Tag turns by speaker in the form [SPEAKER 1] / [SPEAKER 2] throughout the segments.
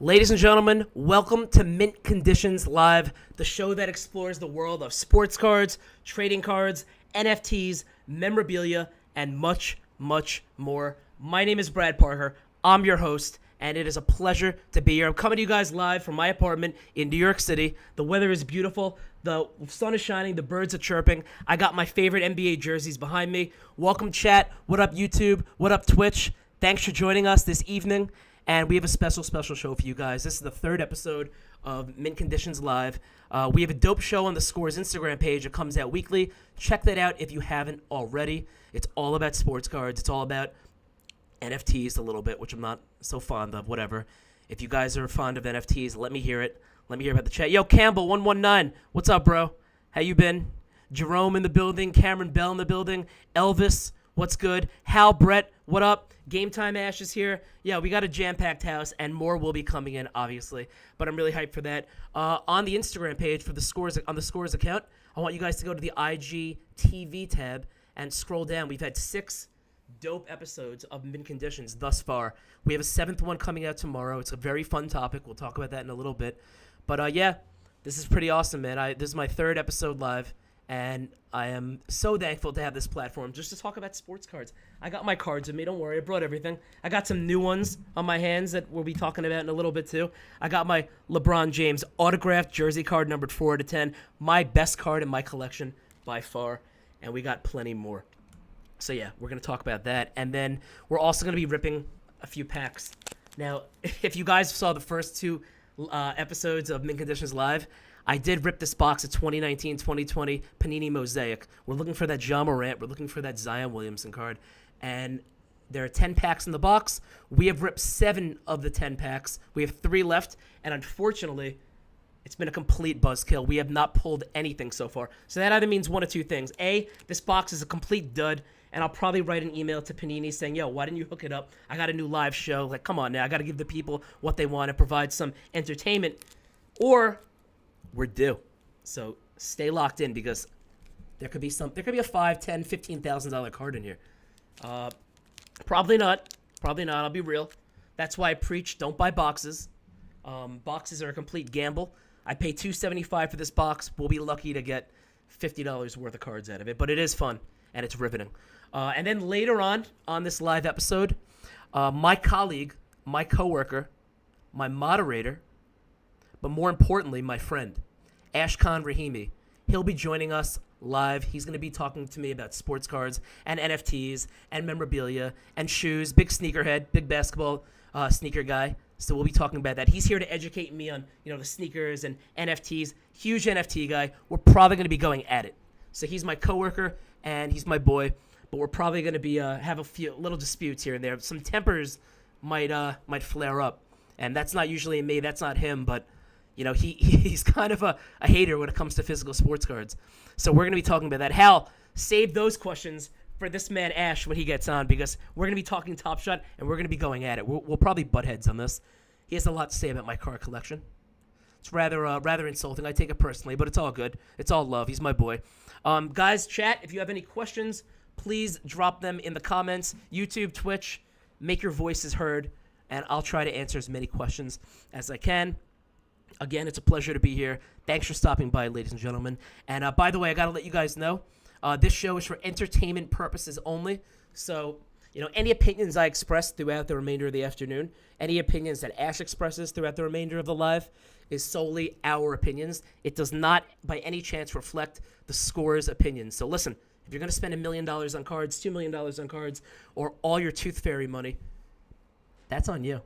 [SPEAKER 1] Ladies and gentlemen, welcome to Mint Conditions Live, the show that explores the world of sports cards, trading cards, NFTs, memorabilia, and much, much more. My name is Brad Parker. I'm your host, and it is a pleasure to be here. I'm coming to you guys live from my apartment in New York City. The weather is beautiful. The sun is shining. The birds are chirping. I got my favorite NBA jerseys behind me. Welcome, chat. What up, YouTube? What up, Twitch? Thanks for joining us this evening. And we have a special show for you guys. This is the third episode of Mint Conditions Live. We have a dope show on theScore's Instagram page. It comes out weekly. Check that out if you haven't already. It's all about sports cards. It's all about NFTs a little bit, which I'm not so fond of, whatever. If you guys are fond of NFTs, let me hear it. Let me hear about the chat. Yo, Campbell119, what's up, bro? How you been? Jerome in the building. Cameron Bell in the building. Elvis, what's good? Hal Brett, what up? Game Time Ash is here. Yeah, we got a jam-packed house, and more will be coming in, obviously. But I'm really hyped for that. On the Instagram page for on the Scores account, I want you guys to go to the IGTV tab and scroll down. We've had 6 dope episodes of Mint Conditions thus far. We have a 7th one coming out tomorrow. It's a very fun topic. We'll talk about that in a little bit. But yeah, this is pretty awesome, man. This is my 3rd episode live. And I am so thankful to have this platform just to talk about sports cards. I got my cards with me. Don't worry. I brought everything. I got some new ones on my hands that we'll be talking about in a little bit, too. I got my LeBron James autographed jersey card numbered 4/10. My best card in my collection by far. And we got plenty more. So, yeah, we're going to talk about that. And then we're also going to be ripping a few packs. Now, if you guys saw the first 2 episodes of Mint Conditions Live, I did rip this box of 2019-2020 Panini Mosaic. We're looking for that Ja Morant. We're looking for that Zion Williamson card. And there are 10 packs in the box. We have ripped 7 of the 10 packs. We have 3 left. And unfortunately, it's been a complete buzzkill. We have not pulled anything so far. So that either means one of 2 things. A, this box is a complete dud. And I'll probably write an email to Panini saying, yo, why didn't you hook it up? I got a new live show. Like, come on now. I got to give the people what they want and provide some entertainment. Or we're due. So stay locked in because there could be a $5, $10, $15,000 card in here. Probably not. I'll be real. That's why I preach don't buy boxes. Boxes are a complete gamble. I pay $275 for this box. We'll be lucky to get $50 worth of cards out of it, but it is fun and it's riveting. And then later on this live episode, my colleague, my coworker, my moderator, but more importantly, my friend, Ashkan Rahimi. He'll be joining us live. He's going to be talking to me about sports cards and NFTs and memorabilia and shoes. Big sneakerhead, big basketball sneaker guy. So we'll be talking about that. He's here to educate me on, the sneakers and NFTs. Huge NFT guy. We're probably going to be going at it. So he's my coworker and he's my boy. But we're probably going to be have a few little disputes here and there. Some tempers might flare up, and that's not usually me. That's not him, but. He's kind of a hater when it comes to physical sports cards. So we're going to be talking about that. Hal, save those questions for this man Ash when he gets on because we're going to be talking Top Shot and we're going to be going at it. We'll probably butt heads on this. He has a lot to say about my card collection. It's rather insulting. I take it personally, but it's all good. It's all love. He's my boy. Guys, chat, if you have any questions, please drop them in the comments. YouTube, Twitch, make your voices heard, and I'll try to answer as many questions as I can. Again, it's a pleasure to be here. Thanks for stopping by, ladies and gentlemen. And by the way, I got to let you guys know, this show is for entertainment purposes only. So, any opinions I express throughout the remainder of the afternoon, any opinions that Ash expresses throughout the remainder of the live is solely our opinions. It does not, by any chance, reflect the Score's opinions. So listen, if you're going to spend $1 million on cards, $2 million on cards, or all your Tooth Fairy money, that's on you.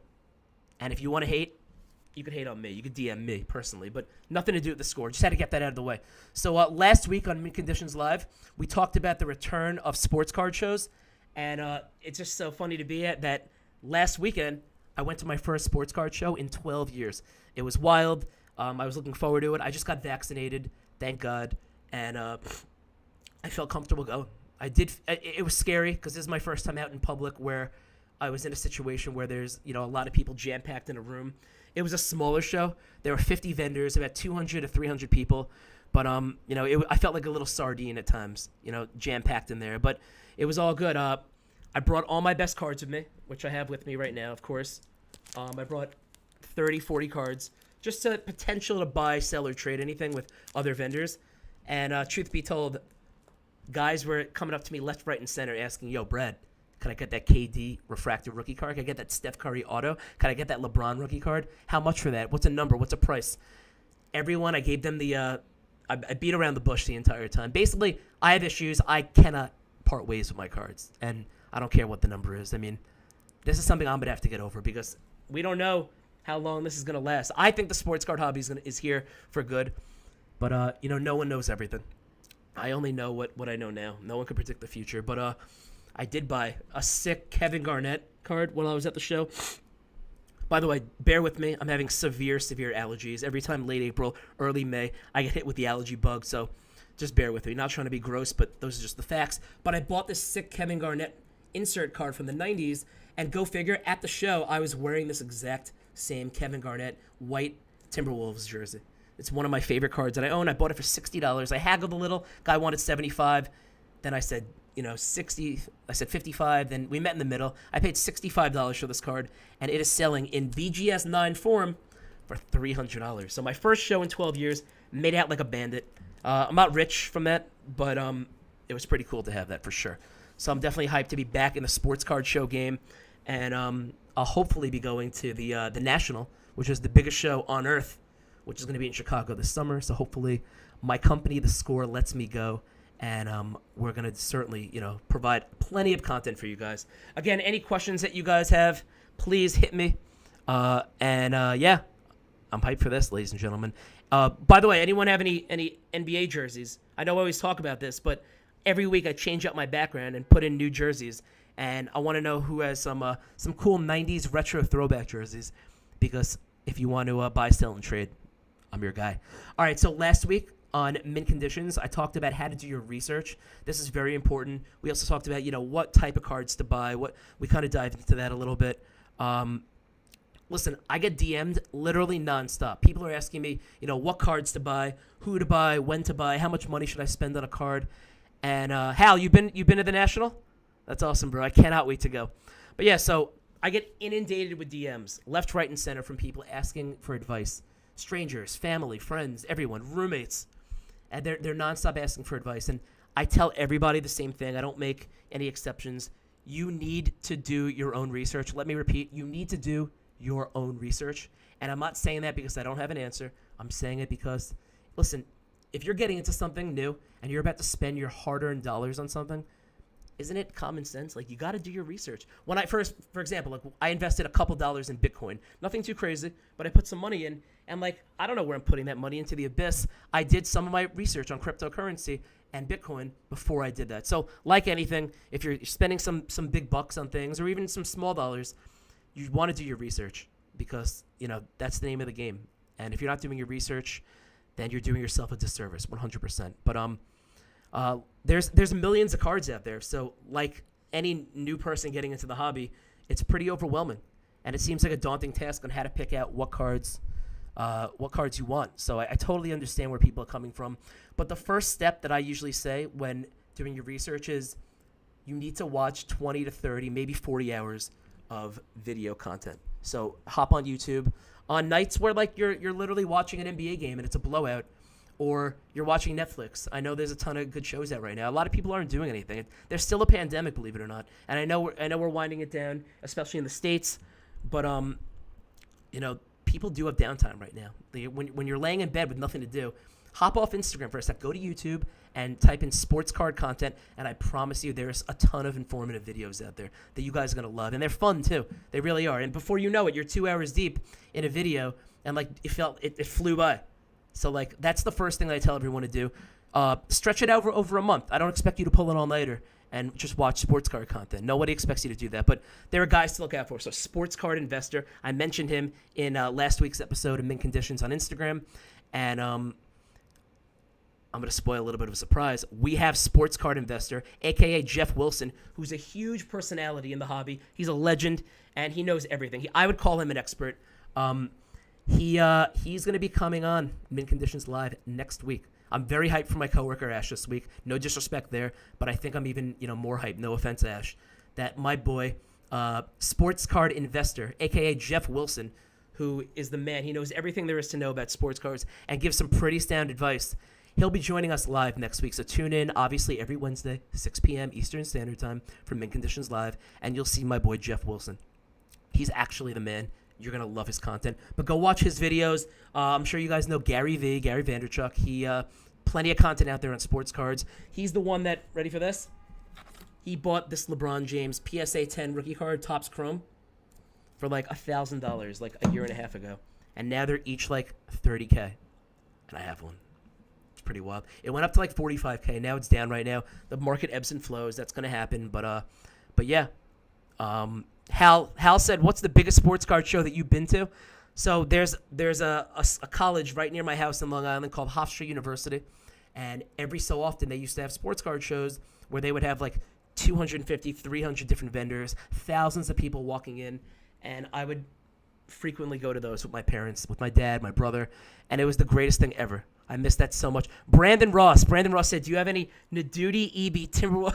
[SPEAKER 1] And if you want to hate, you could hate on me. You could DM me personally, but nothing to do with the Score. Just had to get that out of the way. So last week on Mint Conditions Live, we talked about the return of sports card shows, and it's just so funny to be at that last weekend, I went to my first sports card show in 12 years. It was wild. I was looking forward to it. I just got vaccinated, thank God, and I felt comfortable going. It was scary because this is my first time out in public where I was in a situation where there's, a lot of people jam-packed in a room. It was a smaller show. There were 50 vendors, about 200 to 300 people. But, I felt like a little sardine at times, jam-packed in there. But it was all good. I brought all my best cards with me, which I have with me right now, of course. I brought 30, 40 cards, just to potential to buy, sell, or trade anything with other vendors. And truth be told, guys were coming up to me left, right, and center asking, yo, Brad, can I get that KD refractor rookie card? Can I get that Steph Curry auto? Can I get that LeBron rookie card? How much for that? What's a number? What's a price? Everyone, I gave them the I beat around the bush the entire time. Basically, I have issues. I cannot part ways with my cards, and I don't care what the number is. I mean, this is something I'm going to have to get over because we don't know how long this is going to last. I think the sports card hobby is here for good, but, no one knows everything. I only know what I know now. No one can predict the future, but I did buy a sick Kevin Garnett card when I was at the show. By the way, bear with me. I'm having severe allergies. Every time late April, early May, I get hit with the allergy bug, so just bear with me. Not trying to be gross, but those are just the facts. But I bought this sick Kevin Garnett insert card from the 90s, and go figure, at the show, I was wearing this exact same Kevin Garnett white Timberwolves jersey. It's one of my favorite cards that I own. I bought it for $60. I haggled a little. Guy wanted $75. Then I said, 60. I said 55. Then we met in the middle. I paid $65 for this card, and it is selling in BGS 9 form for $300. So my first show in 12 years, made out like a bandit. I'm not rich from that, but it was pretty cool to have that for sure. So I'm definitely hyped to be back in the sports card show game, and I'll hopefully be going to the National, which is the biggest show on earth, which is going to be in Chicago this summer. So hopefully my company, theScore, lets me go. And we're going to certainly, provide plenty of content for you guys. Again, any questions that you guys have, please hit me. Yeah, I'm hyped for this, ladies and gentlemen. By the way, anyone have any NBA jerseys? I know I always talk about this, but every week I change up my background and put in new jerseys. And I want to know who has some cool 90s retro throwback jerseys. Because if you want to buy, sell, and trade, I'm your guy. All right, so last week on Mint Conditions, I talked about how to do your research. This is very important. We also talked about, what type of cards to buy. We kind of dived into that a little bit. Listen, I get DM'd literally nonstop. People are asking me, what cards to buy, who to buy, when to buy, how much money should I spend on a card. And Hal, you been to the National? That's awesome, bro. I cannot wait to go. But yeah, so I get inundated with DMs, left, right, and center from people asking for advice. Strangers, family, friends, everyone, roommates. And they're nonstop asking for advice. And I tell everybody the same thing. I don't make any exceptions. You need to do your own research. Let me repeat. You need to do your own research. And I'm not saying that because I don't have an answer. I'm saying it because, listen, if you're getting into something new and you're about to spend your hard-earned dollars on something, isn't it common sense? Like, you got to do your research. When I first, for example, I invested a couple dollars in Bitcoin. Nothing too crazy, but I put some money in. And, I don't know where I'm putting that money, into the abyss. I did some of my research on cryptocurrency and Bitcoin before I did that. So, like anything, if you're spending some big bucks on things or even some small dollars, you want to do your research because, that's the name of the game. And if you're not doing your research, then you're doing yourself a disservice, 100%. But there's millions of cards out there. So, like any new person getting into the hobby, it's pretty overwhelming. And it seems like a daunting task on how to pick out what cards you want. So I totally understand where people are coming from. But the first step that I usually say when doing your research is you need to watch 20 to 30, maybe 40 hours of video content. So hop on YouTube on nights where you're literally watching an NBA game and it's a blowout, or you're watching Netflix. I know there's a ton of good shows out right now. A lot of people aren't doing anything. There's still a pandemic, believe it or not. And I know we're winding it down, especially in the States. But people do have downtime right now. When you're laying in bed with nothing to do, hop off Instagram for a sec. Go to YouTube and type in sports card content, and I promise you there's a ton of informative videos out there that you guys are going to love. And they're fun, too. They really are. And before you know it, you're 2 hours deep in a video, and it flew by. So, that's the first thing that I tell everyone to do. Stretch it out over a month. I don't expect you to pull an all-nighter and just watch sports card content. Nobody expects you to do that, but there are guys to look out for. So Sports Card Investor, I mentioned him in last week's episode of Mint Conditions on Instagram, and I'm going to spoil a little bit of a surprise. We have Sports Card Investor, a.k.a. Jeff Wilson, who's a huge personality in the hobby. He's a legend, and he knows everything. I would call him an expert. He's going to be coming on Mint Conditions Live next week. I'm very hyped for my coworker Ash this week. No disrespect there, but I think I'm even more hyped. No offense, Ash. That my boy, Sports Card Investor, a.k.a. Jeff Wilson, who is the man. He knows everything there is to know about sports cards and gives some pretty sound advice. He'll be joining us live next week, so tune in, obviously, every Wednesday, 6 p.m. Eastern Standard Time for Mint Conditions Live, and you'll see my boy Jeff Wilson. He's actually the man. You're going to love his content. But go watch his videos. I'm sure you guys know Gary Vaynerchuk. He plenty of content out there on sports cards. He's the one that, ready for this? He bought this LeBron James PSA 10 rookie card, Topps Chrome, for like $1,000 like a year and a half ago. And now they're each like $30K. And I have one. It's pretty wild. It went up to like $45K. Now it's down right now. The market ebbs and flows. That's going to happen. But yeah. Hal said, what's the biggest sports card show that you've been to? So there's a college right near my house in Long Island called Hofstra University. And every so often they used to have sports card shows where they would have like 250, 300 different vendors, thousands of people walking in. And I would frequently go to those with my parents, with my dad, my brother. And it was the greatest thing ever. I missed that so much. Brandon Ross said, do you have any Nadudi EB Timberwolf?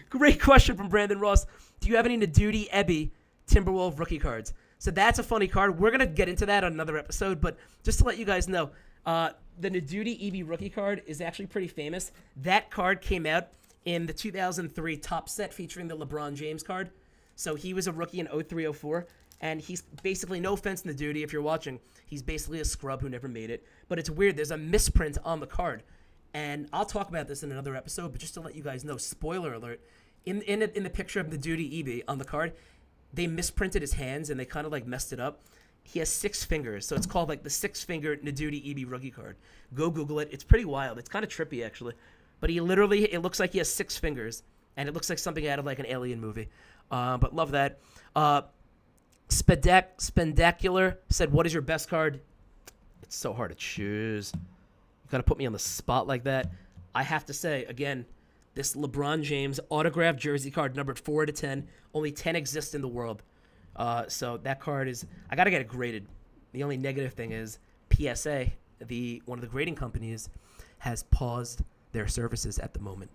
[SPEAKER 1] Great question from Brandon Ross. Do you have any Nadudi Ebby Timberwolf rookie cards? So that's a funny card. We're going to get into that on another episode, but just to let you guys know, the Nadudi EB rookie card is actually pretty famous. That card came out in the 2003 Top Set featuring the LeBron James card. So he was a rookie in 03-04, and he's basically, no offense Nadudi if you're watching, he's basically a scrub who never made it. But it's weird. There's a misprint on the card. And I'll talk about this in another episode, but just to let you guys know, spoiler alert, in the picture of the Duty EB on the card, they misprinted his hands and they kind of like messed it up. He has 6 fingers, so it's called like the 6-finger Nadudi EB rookie card. Go Google it. It's pretty wild. It's kind of trippy actually, but it looks like he has 6 fingers, and it looks like something out of like an alien movie. But love that. Spendacular said, "What is your best card?" It's so hard to choose. You gotta put me on the spot like that. I have to say again, this LeBron James autographed jersey card numbered 4/10. Only 10 exist in the world. So that card is, I gotta get it graded. The only negative thing is PSA, one of the grading companies, has paused their services at the moment.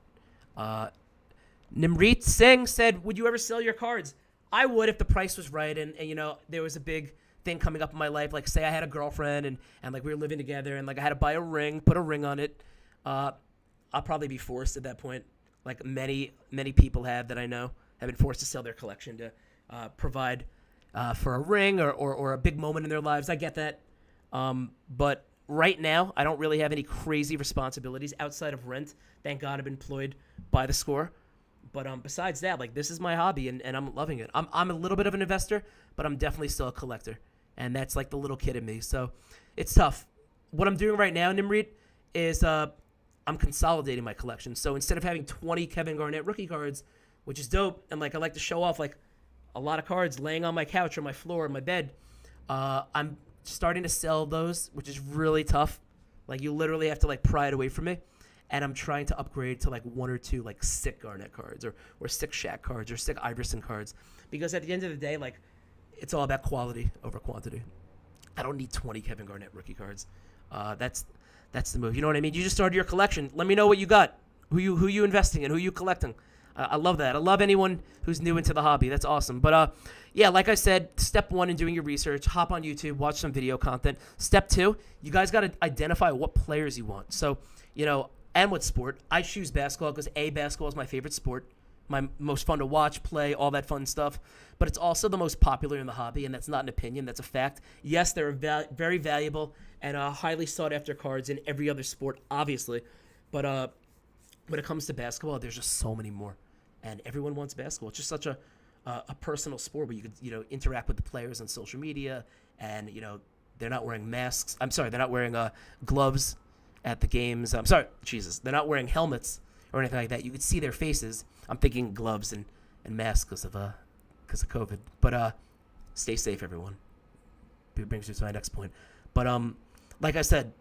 [SPEAKER 1] Nimrit Singh said, "Would you ever sell your cards?" I would if the price was right, and you know there was a big thing coming up in my life. Like say I had a girlfriend and like we were living together, and like I had to buy a ring, put a ring on it. I'll probably be forced at that point. Like many people have that I know have been forced to sell their collection to provide for a ring or a big moment in their lives. I get that. But right now, I don't really have any crazy responsibilities outside of rent. Thank God I'm employed by theScore. But besides that, like this is my hobby and I'm loving it. I'm a little bit of an investor, but I'm definitely still a collector. And that's like the little kid in me. So it's tough. What I'm doing right now, Nimrit, is I'm consolidating my collection. So instead of having 20 Kevin Garnett rookie cards, which is dope, and like I like to show off like a lot of cards laying on my couch or my floor or my bed, I'm starting to sell those, which is really tough. Like you literally have to like pry it away from me. And I'm trying to upgrade to like 1 or 2 like sick Garnett cards or sick Shaq cards or sick Iverson cards. Because at the end of the day, like it's all about quality over quantity. I don't need 20 Kevin Garnett rookie cards. That's the move. You know what I mean? You just started your collection. Let me know what you got. Who you investing in? Who you collecting? I love that. I love anyone who's new into the hobby. That's awesome. But yeah, like I said, step 1 in doing your research, hop on YouTube, watch some video content. Step 2, you guys got to identify what players you want. So, you know, and what sport. I choose basketball because basketball is my favorite sport. My most fun to watch, play, all that fun stuff. But it's also the most popular in the hobby, and that's not an opinion. That's a fact. Yes, there are very valuable and highly sought-after cards in every other sport, obviously. But when it comes to basketball, there's just so many more. And everyone wants basketball. It's just such a personal sport where you could interact with the players on social media, and they're not wearing masks. I'm sorry, they're not wearing gloves at the games. I'm sorry, Jesus, they're not wearing helmets or anything like that. You could see their faces. I'm thinking gloves and masks because of COVID. But stay safe, everyone. It brings me to my next point. But like I said,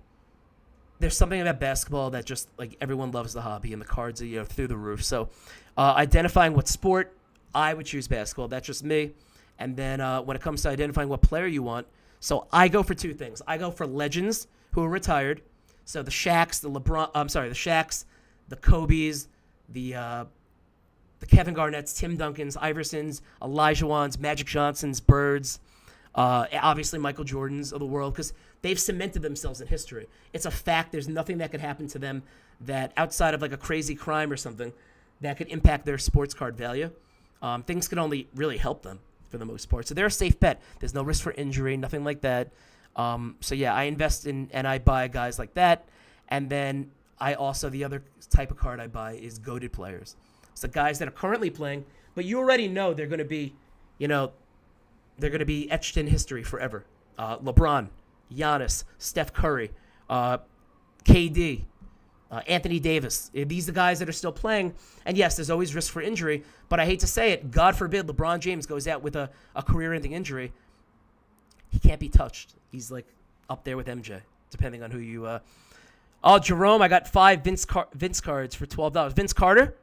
[SPEAKER 1] there's something about basketball that just like everyone loves the hobby, and the cards are through the roof. So identifying what sport, I would choose basketball. That's just me. And then when it comes to identifying what player you want, so I go for 2 things. I go for legends who are retired. So the Shaqs, the Shaqs, the Kobes, the Kevin Garnetts, Tim Duncans, Iversons, Elijah Wans, Magic Johnsons, Birds, Obviously, Michael Jordans of the world, because they've cemented themselves in history. It's a fact. There's nothing that could happen to them that outside of like a crazy crime or something that could impact their sports card value. Things can only really help them for the most part. So they're a safe bet. There's no risk for injury, nothing like that. So yeah, I invest in and I buy guys like that. And then I also, the other type of card I buy is goated players. So guys that are currently playing, but you already know they're going to be, they're going to be etched in history forever. LeBron, Giannis, Steph Curry, KD, Anthony Davis. These are the guys that are still playing. And yes, there's always risk for injury, but I hate to say it, God forbid LeBron James goes out with a career-ending injury. He can't be touched. He's like up there with MJ, depending on who you... Oh, Jerome, I got 5 Vince cards for $12. Vince Carter,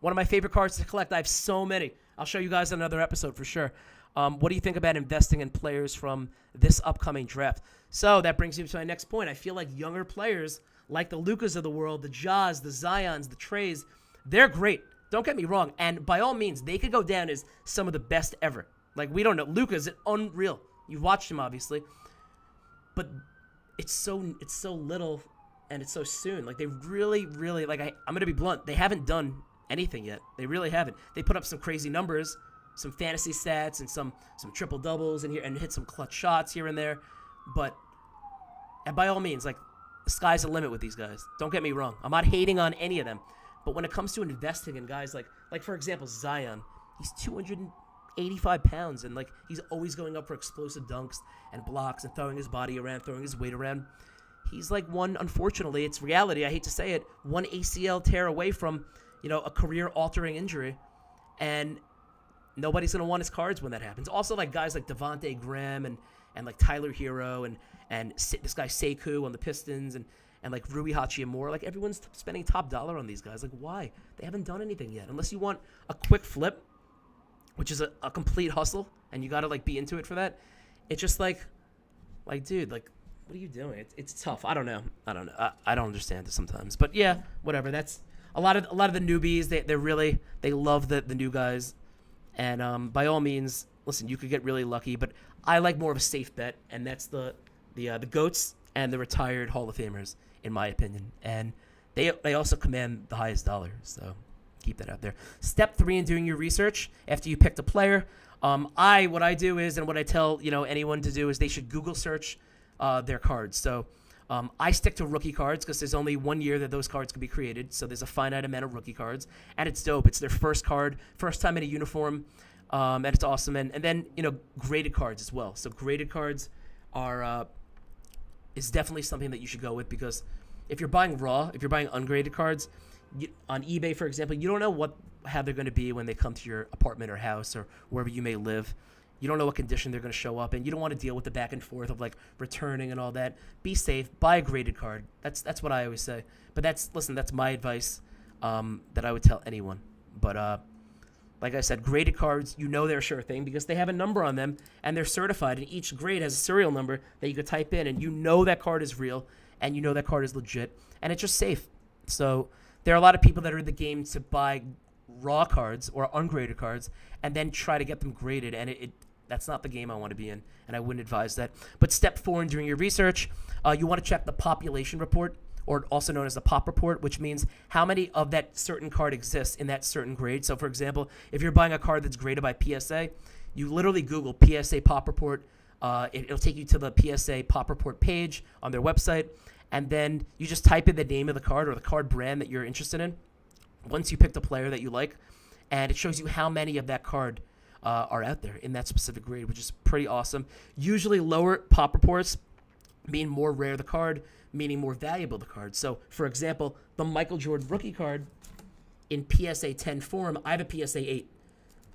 [SPEAKER 1] one of my favorite cards to collect. I have so many. I'll show you guys in another episode for sure. What do you think about investing in players from this upcoming draft? So that brings me to my next point. I feel like younger players, like the Lukas of the world, the Jaws, the Zions, the Trays, they're great. Don't get me wrong. And by all means, they could go down as some of the best ever. Like, we don't know. Luka's unreal. You've watched him, obviously. But it's so little and it's so soon. Like, they really, really, like, I'm going to be blunt. They haven't done anything yet. They really haven't. They put up some crazy numbers, some fantasy stats, and some triple doubles in here, and hit some clutch shots here and there. But, and by all means, like, the sky's the limit with these guys. Don't get me wrong. I'm not hating on any of them. But when it comes to investing in guys like for example, Zion, he's 285 pounds, and like he's always going up for explosive dunks and blocks and throwing his body around, throwing his weight around. He's like one, unfortunately, it's reality, I hate to say it, one ACL tear away from, a career-altering injury. And nobody's going to want his cards when that happens. Also, like guys like Devontae Graham and like Tyler Hero and this guy Sekou on the Pistons and like Rui Hachimura, like everyone's spending top dollar on these guys. Like, why? They haven't done anything yet. Unless you want a quick flip, which is a complete hustle, and you got to like be into it for that. It's just like dude, like, what are you doing? It's tough. I don't know. I don't understand it sometimes. But yeah, whatever. That's a lot of the newbies. They love the new guys, and by all means, listen, you could get really lucky, but I like more of a safe bet, and that's the GOATs and the retired Hall of Famers, in my opinion. And they also command the highest dollar, so keep that out there. Step 3 in doing your research after you picked a player. What I do is, and what I tell anyone to do is, they should Google search their cards. So I stick to rookie cards because there's only 1 year that those cards can be created. So there's a finite amount of rookie cards, and it's dope. It's their first card, first time in a uniform, and it's awesome. And then graded cards as well. So graded cards are is definitely something that you should go with, because if you're buying ungraded cards on eBay, for example, you don't know how they're going to be when they come to your apartment or house or wherever you may live. You don't know what condition they're going to show up in. You don't want to deal with the back and forth of like returning and all that. Be safe. Buy a graded card. That's what I always say. But that's my advice that I would tell anyone. But like I said, graded cards, they're a sure thing because they have a number on them and they're certified, and each grade has a serial number that you could type in, and that card is real and that card is legit, and it's just safe. So there are a lot of people that are in the game to buy raw cards or ungraded cards and then try to get them graded, and that's not the game I want to be in, and I wouldn't advise that. But step 4 in doing your research, you want to check the population report, or also known as the POP report, which means how many of that certain card exists in that certain grade. So, for example, if you're buying a card that's graded by PSA, you literally Google PSA POP report. It'll take you to the PSA POP report page on their website, and then you just type in the name of the card or the card brand that you're interested in once you picked a player that you like, and it shows you how many of that card are out there in that specific grade, which is pretty awesome. Usually lower POP reports mean more rare the card, meaning more valuable the card. So, for example, the Michael Jordan rookie card in PSA 10 form, I have a PSA 8.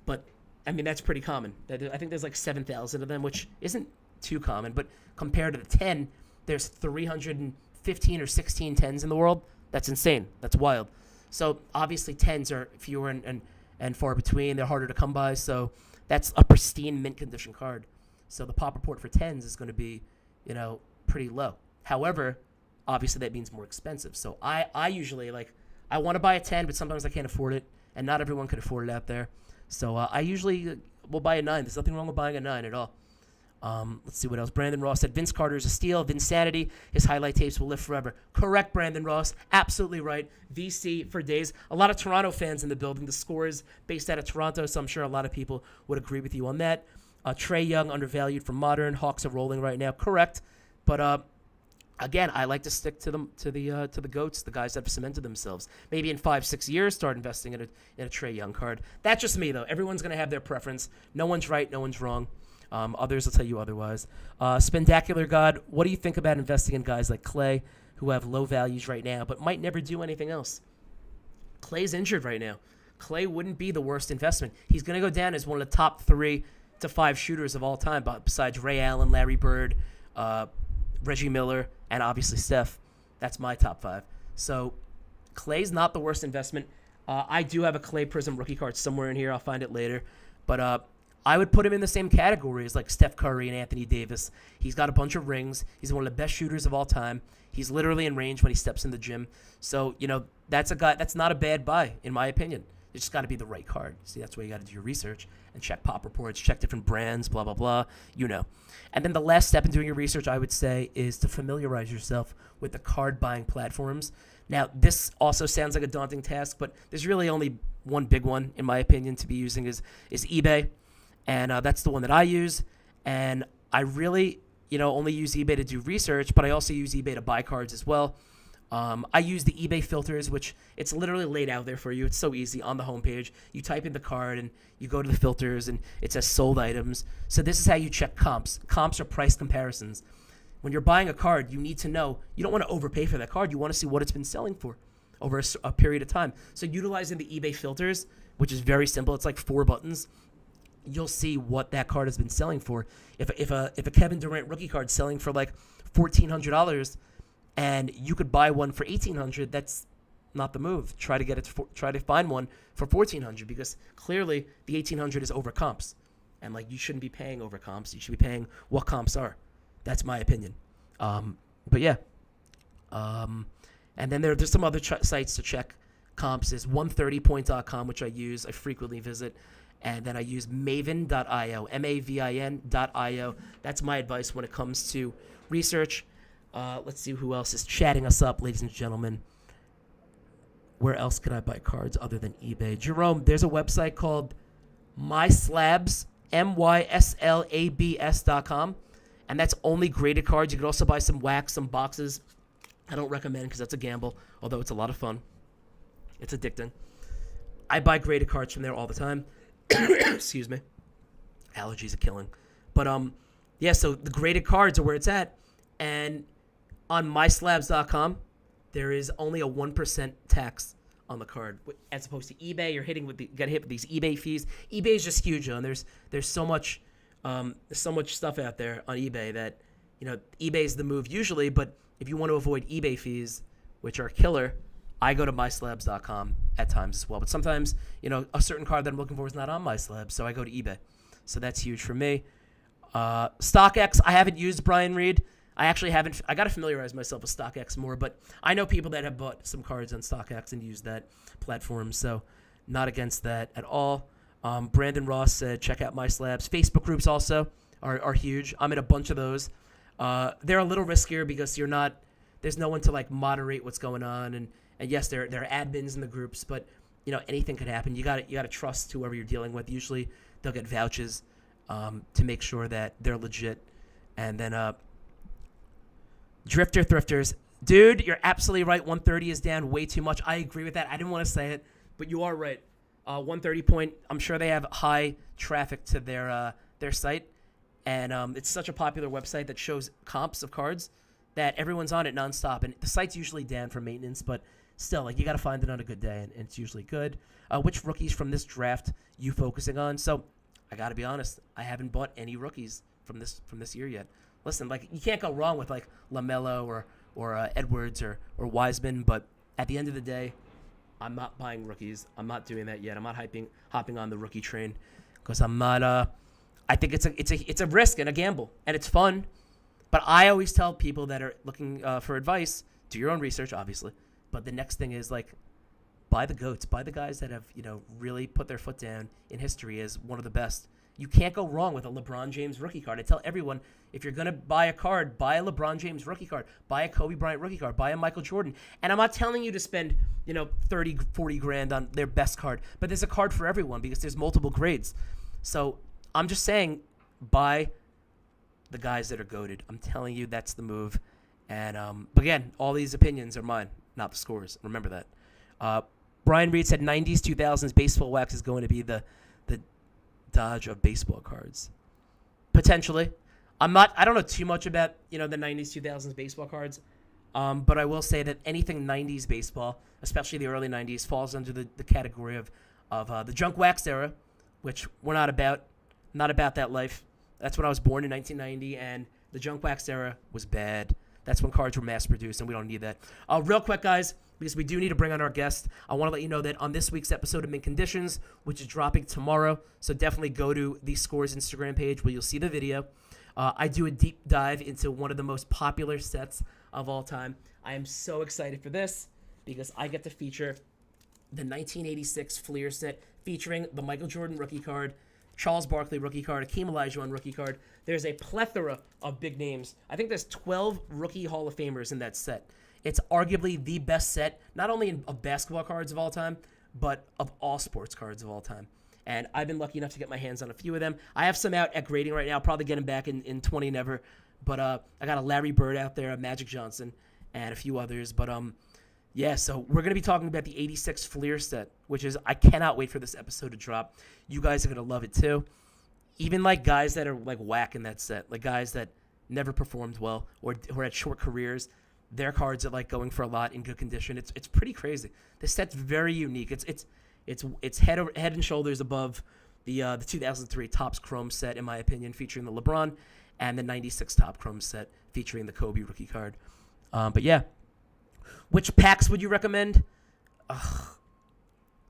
[SPEAKER 1] But, I mean, that's pretty common. I think there's like 7,000 of them, which isn't too common. But compared to the 10, there's 315 or 16 10s in the world. That's insane. That's wild. So, obviously, 10s are fewer and far between. They're harder to come by. So, that's a pristine mint condition card. So, the POP report for 10s is going to be, pretty low. However, obviously that means more expensive. So I usually I want to buy a 10, but sometimes I can't afford it, and not everyone can afford it out there. So I usually will buy a 9. There's nothing wrong with buying a 9 at all. Let's see what else. Brandon Ross said Vince Carter is a steal. Vinsanity, his highlight tapes will live forever. Correct, Brandon Ross. Absolutely right. VC for days. A lot of Toronto fans in the building. theScore is based out of Toronto, so I'm sure a lot of people would agree with you on that. Trae Young, undervalued for Modern. Hawks are rolling right now. Correct. But again, I like to stick to the GOATs, the guys that have cemented themselves. Maybe in 5-6 years, start investing in a Trae Young card. That's just me, though. Everyone's going to have their preference. No one's right. No one's wrong. Others will tell you otherwise. Spendacular God, what do you think about investing in guys like Clay, who have low values right now, but might never do anything else? Clay's injured right now. Clay wouldn't be the worst investment. He's going to go down as one of the top 3 to 5 shooters of all time, besides Ray Allen, Larry Bird, Reggie Miller, and obviously Steph. That's my top 5. So Clay's not the worst investment. I do have a Clay Prism rookie card somewhere in here. I'll find it later. But I would put him in the same category as like Steph Curry and Anthony Davis. He's got a bunch of rings. He's one of the best shooters of all time. He's literally in range when he steps in the gym. So, that's a guy. That's not a bad buy, in my opinion. It's just got to be the right card. See, that's why you got to do your research and check pop reports, check different brands, blah, blah, blah, And then the last step in doing your research, I would say, is to familiarize yourself with the card buying platforms. Now, this also sounds like a daunting task, but there's really only one big one, in my opinion, to be using is eBay. And that's the one that I use. And I really, only use eBay to do research, but I also use eBay to buy cards as well. I use the eBay filters, which it's literally laid out there for you. It's so easy on the homepage. You type in the card and you go to the filters and it says sold items. So this is how you check comps. Comps are price comparisons. When you're buying a card, you need to know, you don't want to overpay for that card. You want to see what it's been selling for over a period of time. So utilizing the eBay filters, which is very simple. It's like 4 buttons. You'll see what that card has been selling for. If a Kevin Durant rookie card selling for like $1,400 and you could buy one for $1,800, that's not the move. Try to find one for $1,400 because clearly the $1,800 is over comps, and like you shouldn't be paying over comps. You should be paying what comps are. That's my opinion. But yeah. And then there's some other sites to check comps. Is 130point.com, which I use. I frequently visit. And then I use Maven.io, Mavin.io. That's my advice when it comes to research. Let's see who else is chatting us up, ladies and gentlemen. Where else can I buy cards other than eBay? Jerome, there's a website called MySlabs, MySlabs.com. And that's only graded cards. You can also buy some wax, some boxes. I don't recommend because that's a gamble, although it's a lot of fun. It's addicting. I buy graded cards from there all the time. Excuse me. Allergies are killing. But yeah, so the graded cards are where it's at. And on MySlabs.com, there is only a 1% tax on the card, as opposed to eBay. You're got hit with these eBay fees. eBay is just huge, and there's so much stuff out there on eBay that eBay is the move usually. But if you want to avoid eBay fees, which are killer, I go to MySlabs.com at times as well. But sometimes, a certain card that I'm looking for is not on MySlabs, so I go to eBay. So that's huge for me. StockX, I haven't used Brian Reed. I actually haven't. I got to familiarize myself with StockX more, but I know people that have bought some cards on StockX and used that platform, so not against that at all. Brandon Ross said, check out MySlabs. Facebook groups also are huge. I'm in a bunch of those. They're a little riskier because there's no one to like moderate what's going on, and yes, there are admins in the groups, but anything could happen. You got to trust whoever you're dealing with. Usually they'll get vouchers to make sure that they're legit. And then Drifter Thrifters, dude, you're absolutely right. 130 is down way too much. I agree with that. I didn't want to say it, but you are right. 130 point. I'm sure they have high traffic to their site, and it's such a popular website that shows comps of cards that everyone's on it nonstop. And the site's usually down for maintenance, but still, like, you got to find it on a good day, and it's usually good. Which rookies from this draft you focusing on? So I got to be honest, I haven't bought any rookies from this year yet. Listen, like, you can't go wrong with like LaMelo or Edwards or Wiseman, but at the end of the day, I'm not buying rookies. I'm not doing that yet. I'm not hopping on the rookie train because I'm not. I think it's a risk and a gamble, and it's fun. But I always tell people that are looking for advice, do your own research, obviously. But the next thing is, like, buy the GOATs. Buy the guys that have, really put their foot down in history as one of the best, You can't go wrong with a LeBron James rookie card. I tell everyone, if you're going to buy a card, buy a LeBron James rookie card, buy a Kobe Bryant rookie card, buy a Michael Jordan. And I'm not telling you to spend, 30, 40 grand on their best card, but there's a card for everyone because there's multiple grades. So I'm just saying, buy the guys that are goated. I'm telling you, that's the move. And but again, all these opinions are mine, not the scores. Remember that. Brian Reed said 90s, 2000s baseball wax is going to be the Dodge of baseball cards. Potentially. I don't know too much about, the 90s, 2000s baseball cards. But I will say that anything 90s baseball, especially the early 90s, falls under the category of the junk wax era, which we're not about that life. That's when I was born in 1990, and the junk wax era was bad. That's when cards were mass-produced, and we don't need that. Real quick, guys, because we do need to bring on our guest, I want to let you know that on this week's episode of Mint Conditions, which is dropping tomorrow, so definitely go to theScore's Instagram page where you'll see the video. I do a deep dive into one of the most popular sets of all time. I am so excited for this because I get to feature the 1986 Fleer set featuring the Michael Jordan rookie card, Charles Barkley rookie card, Akeem Olajuwon rookie card. There's a plethora of big names. I think there's 12 rookie Hall of Famers in that set. It's arguably the best set, not only of basketball cards of all time, but of all sports cards of all time. And I've been lucky enough to get my hands on a few of them. I have some out at grading right now. I'll probably get them back in 20 never. But I got a Larry Bird out there, a Magic Johnson, and a few others. But yeah, so we're going to be talking about the 86 Fleer set, which is, I cannot wait for this episode to drop. You guys are going to love it too. Even like guys that are like whack in that set, like guys that never performed well or had short careers, their cards are like going for a lot in good condition. It's pretty crazy. This set's very unique. It's head and shoulders above the 2003 Topps Chrome set, in my opinion, featuring the LeBron, and the 96 Top Chrome set featuring the Kobe rookie card. But yeah, which packs would you recommend?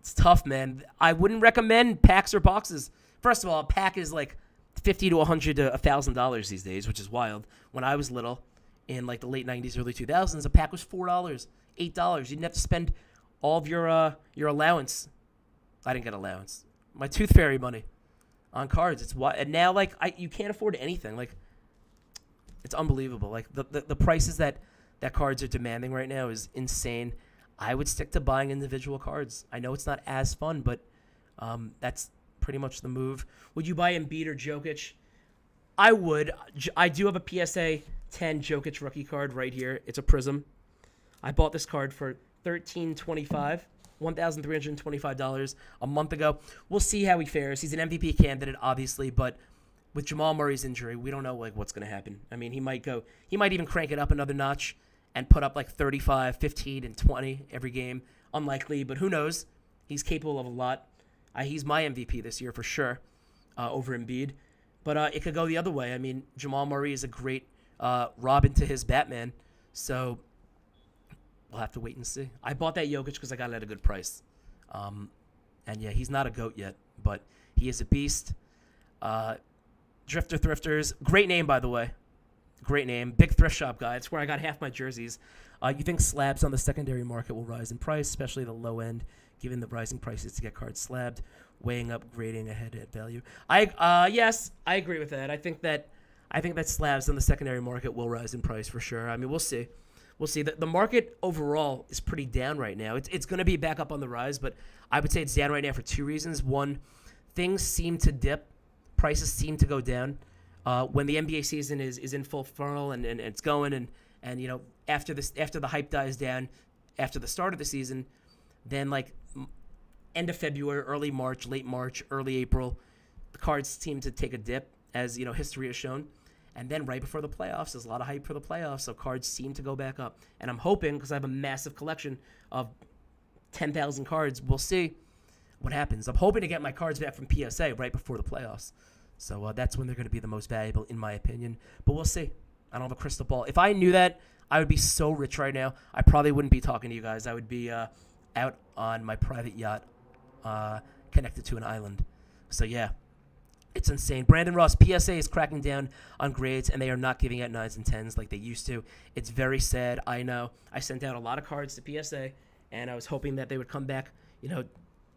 [SPEAKER 1] It's tough, man. I wouldn't recommend packs or boxes. First of all, a pack is like $50 to $100 to $1,000 these days, which is wild. When I was little, in like the late 90s, early 2000s, a pack was $4, $8. You didn't have to spend all of your allowance. I didn't get allowance. My Tooth Fairy money on cards. It's why, and now like you can't afford anything. Like, it's unbelievable. Like the prices that cards are demanding right now is insane. I would stick to buying individual cards. I know it's not as fun, but that's pretty much the move. Would you buy Embiid or Jokic? I would. I do have a PSA 10 Jokic rookie card right here. It's a Prism. I bought this card for $1,325 a month ago. We'll see how he fares. He's an MVP candidate, obviously, but with Jamal Murray's injury, we don't know like what's going to happen. I mean, he might even crank it up another notch and put up like 35, 15, and 20 every game. Unlikely, but who knows? He's capable of a lot. He's my MVP this year for sure, over Embiid. But it could go the other way. I mean, Jamal Murray is a great Robin to his Batman. So we'll have to wait and see. I bought that Jokic because I got it at a good price. And yeah, he's not a GOAT yet, but he is a beast. Drifter Thrifters. Great name, by the way. Great name. Big thrift shop guy. It's where I got half my jerseys. You think slabs on the secondary market will rise in price, especially the low end, given the rising prices to get cards slabbed, weighing up grading ahead at value? Yes, I agree with that. I think that slabs on the secondary market will rise in price for sure. I mean, we'll see. We'll see. The market overall is pretty down right now. It's going to be back up on the rise, but I would say it's down right now for two reasons. One, things seem to dip. Prices seem to go down. When the NBA season is in full funnel and it's going and you know, after the hype dies down, after the start of the season, then like end of February, early March, late March, early April, the cards seem to take a dip, as you know, history has shown. And then right before the playoffs, there's a lot of hype for the playoffs, so cards seem to go back up. And I'm hoping, because I have a massive collection of 10,000 cards, we'll see what happens. I'm hoping to get my cards back from PSA right before the playoffs. So that's when they're going to be the most valuable, in my opinion. But we'll see. I don't have a crystal ball. If I knew that, I would be so rich right now. I probably wouldn't be talking to you guys. I would be out on my private yacht connected to an island. So, yeah. It's insane. Brandon Ross, PSA is cracking down on grades, and they are not giving out 9s and 10s like they used to. It's very sad. I know. I sent out a lot of cards to PSA, and I was hoping that they would come back, you know,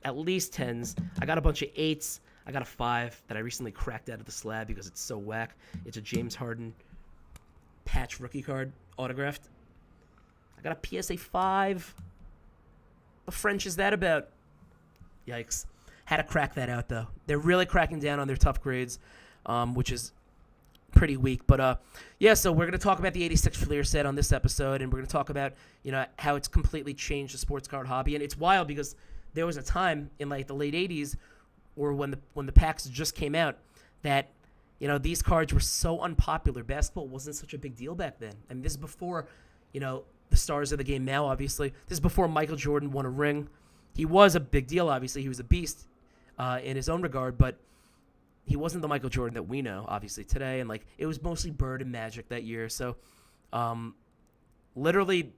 [SPEAKER 1] at least 10s. I got a bunch of 8s. I got a 5 that I recently cracked out of the slab because it's so whack. It's a James Harden patch rookie card autographed. I got a PSA 5. The French is that about? Yikes. Had to crack that out, though. They're really cracking down on their tough grades, which is pretty weak. But, yeah, so we're going to talk about the 86 Fleer set on this episode, and we're going to talk about, how it's completely changed the sports card hobby. And it's wild because there was a time in, like, the late 80s or when the packs just came out that, these cards were so unpopular. Basketball wasn't such a big deal back then. I mean, this is before, the stars of the game now, obviously. This is before Michael Jordan won a ring. He was a big deal, obviously. He was a beast in his own regard, but he wasn't the Michael Jordan that we know, obviously, today. And, like, it was mostly Bird and Magic that year. So, literally,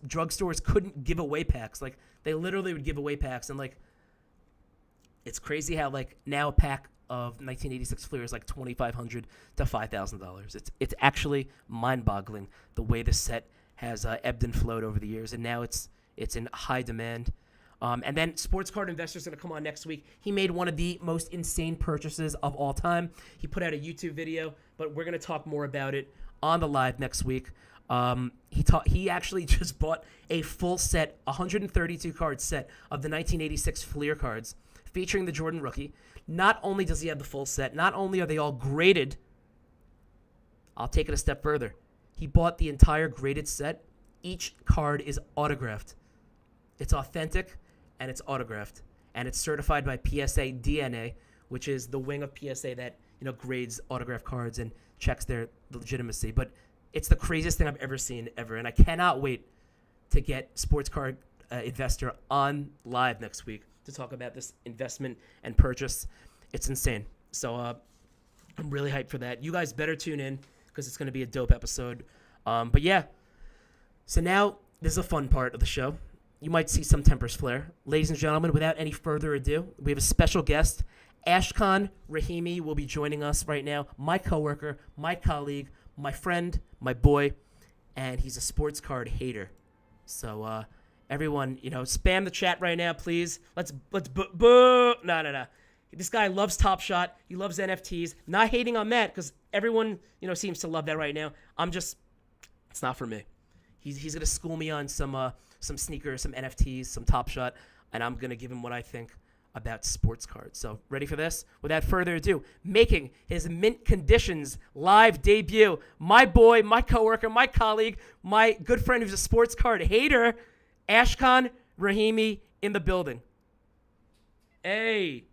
[SPEAKER 1] drugstores couldn't give away packs. Like, they literally would give away packs. And, like, it's crazy how, like, now a pack of 1986 Fleer is like $2,500 to $5,000. It's actually mind-boggling the way the set has ebbed and flowed over the years, and now it's in high demand. And then Sports Card Investor's going to come on next week. He made one of the most insane purchases of all time. He put out a YouTube video, but we're going to talk more about it on the live next week. He actually just bought a full set, 132 card set of the 1986 Fleer cards featuring the Jordan rookie. Not only does he have the full set, not only are they all graded, I'll take it a step further. He bought the entire graded set. Each card is autographed. It's authentic, and it's autographed. And it's certified by PSA DNA, which is the wing of PSA that, grades autographed cards and checks their legitimacy. But it's the craziest thing I've ever seen, ever. And I cannot wait to get Sports Card Investor on live next week to talk about this investment and purchase. It's insane. So I'm really hyped for that. You guys better tune in because it's going to be a dope episode. But yeah, so now this is a fun part of the show. You might see some tempers flare. Ladies and gentlemen, without any further ado, we have a special guest. Ashkan Rahimi will be joining us right now. My coworker, my colleague, my friend, my boy, and he's a sports card hater. So everyone, spam the chat right now, please. Let's No. This guy loves Top Shot. He loves NFTs. Not hating on that because everyone, seems to love that right now. It's not for me. He's gonna school me on some sneakers, some NFTs, some Top Shot, and I'm gonna give him what I think about sports cards. So ready for this? Without further ado, making his mint conditions live debut, my boy, my coworker, my colleague, my good friend who's a sports card hater, Ashkan Rahimi in the building. Hey.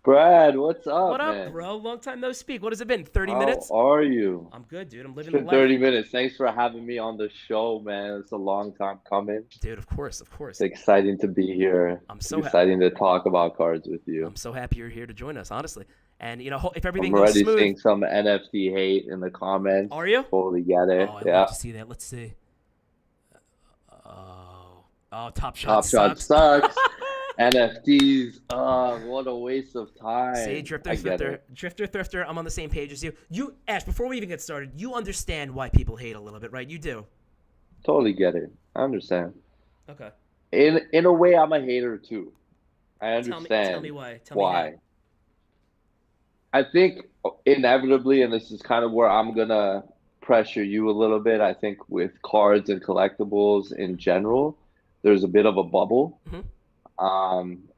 [SPEAKER 2] Brad, what's up,
[SPEAKER 1] What up,
[SPEAKER 2] man?
[SPEAKER 1] bro? Long time no speak. What has it been? 30 minutes?
[SPEAKER 2] How are you?
[SPEAKER 1] I'm good, dude. I'm living
[SPEAKER 2] It's
[SPEAKER 1] the
[SPEAKER 2] been
[SPEAKER 1] life.
[SPEAKER 2] 30 minutes. Thanks for having me on the show, man. It's a long time coming.
[SPEAKER 1] Dude, of course.
[SPEAKER 2] It's exciting to be here.
[SPEAKER 1] I'm so
[SPEAKER 2] It's exciting to talk about cards with you.
[SPEAKER 1] I'm so happy you're here to join us, honestly. And, if everything
[SPEAKER 2] I'm
[SPEAKER 1] goes
[SPEAKER 2] already
[SPEAKER 1] smooth.
[SPEAKER 2] seeing some NFT hate in the comments.
[SPEAKER 1] Are you?
[SPEAKER 2] Totally get it.
[SPEAKER 1] Oh, I'd
[SPEAKER 2] Yeah.
[SPEAKER 1] love to see that. Let's see. Top Shot
[SPEAKER 2] Top Shot
[SPEAKER 1] sucks.
[SPEAKER 2] sucks. NFTs. What a waste of time.
[SPEAKER 1] See, Drifter
[SPEAKER 2] I get
[SPEAKER 1] Thrifter.
[SPEAKER 2] it.
[SPEAKER 1] Drifter Thrifter, I'm on the same page as you. Ash, before we even get started, you understand why people hate a little bit, right? You do.
[SPEAKER 2] Totally get it. I understand.
[SPEAKER 1] Okay.
[SPEAKER 2] In a way, I'm a hater too. I understand.
[SPEAKER 1] Tell me why.
[SPEAKER 2] Why? I think inevitably, and this is kind of where I'm gonna pressure you a little bit, I think with cards and collectibles in general, there's a bit of a bubble.
[SPEAKER 1] Mm-hmm.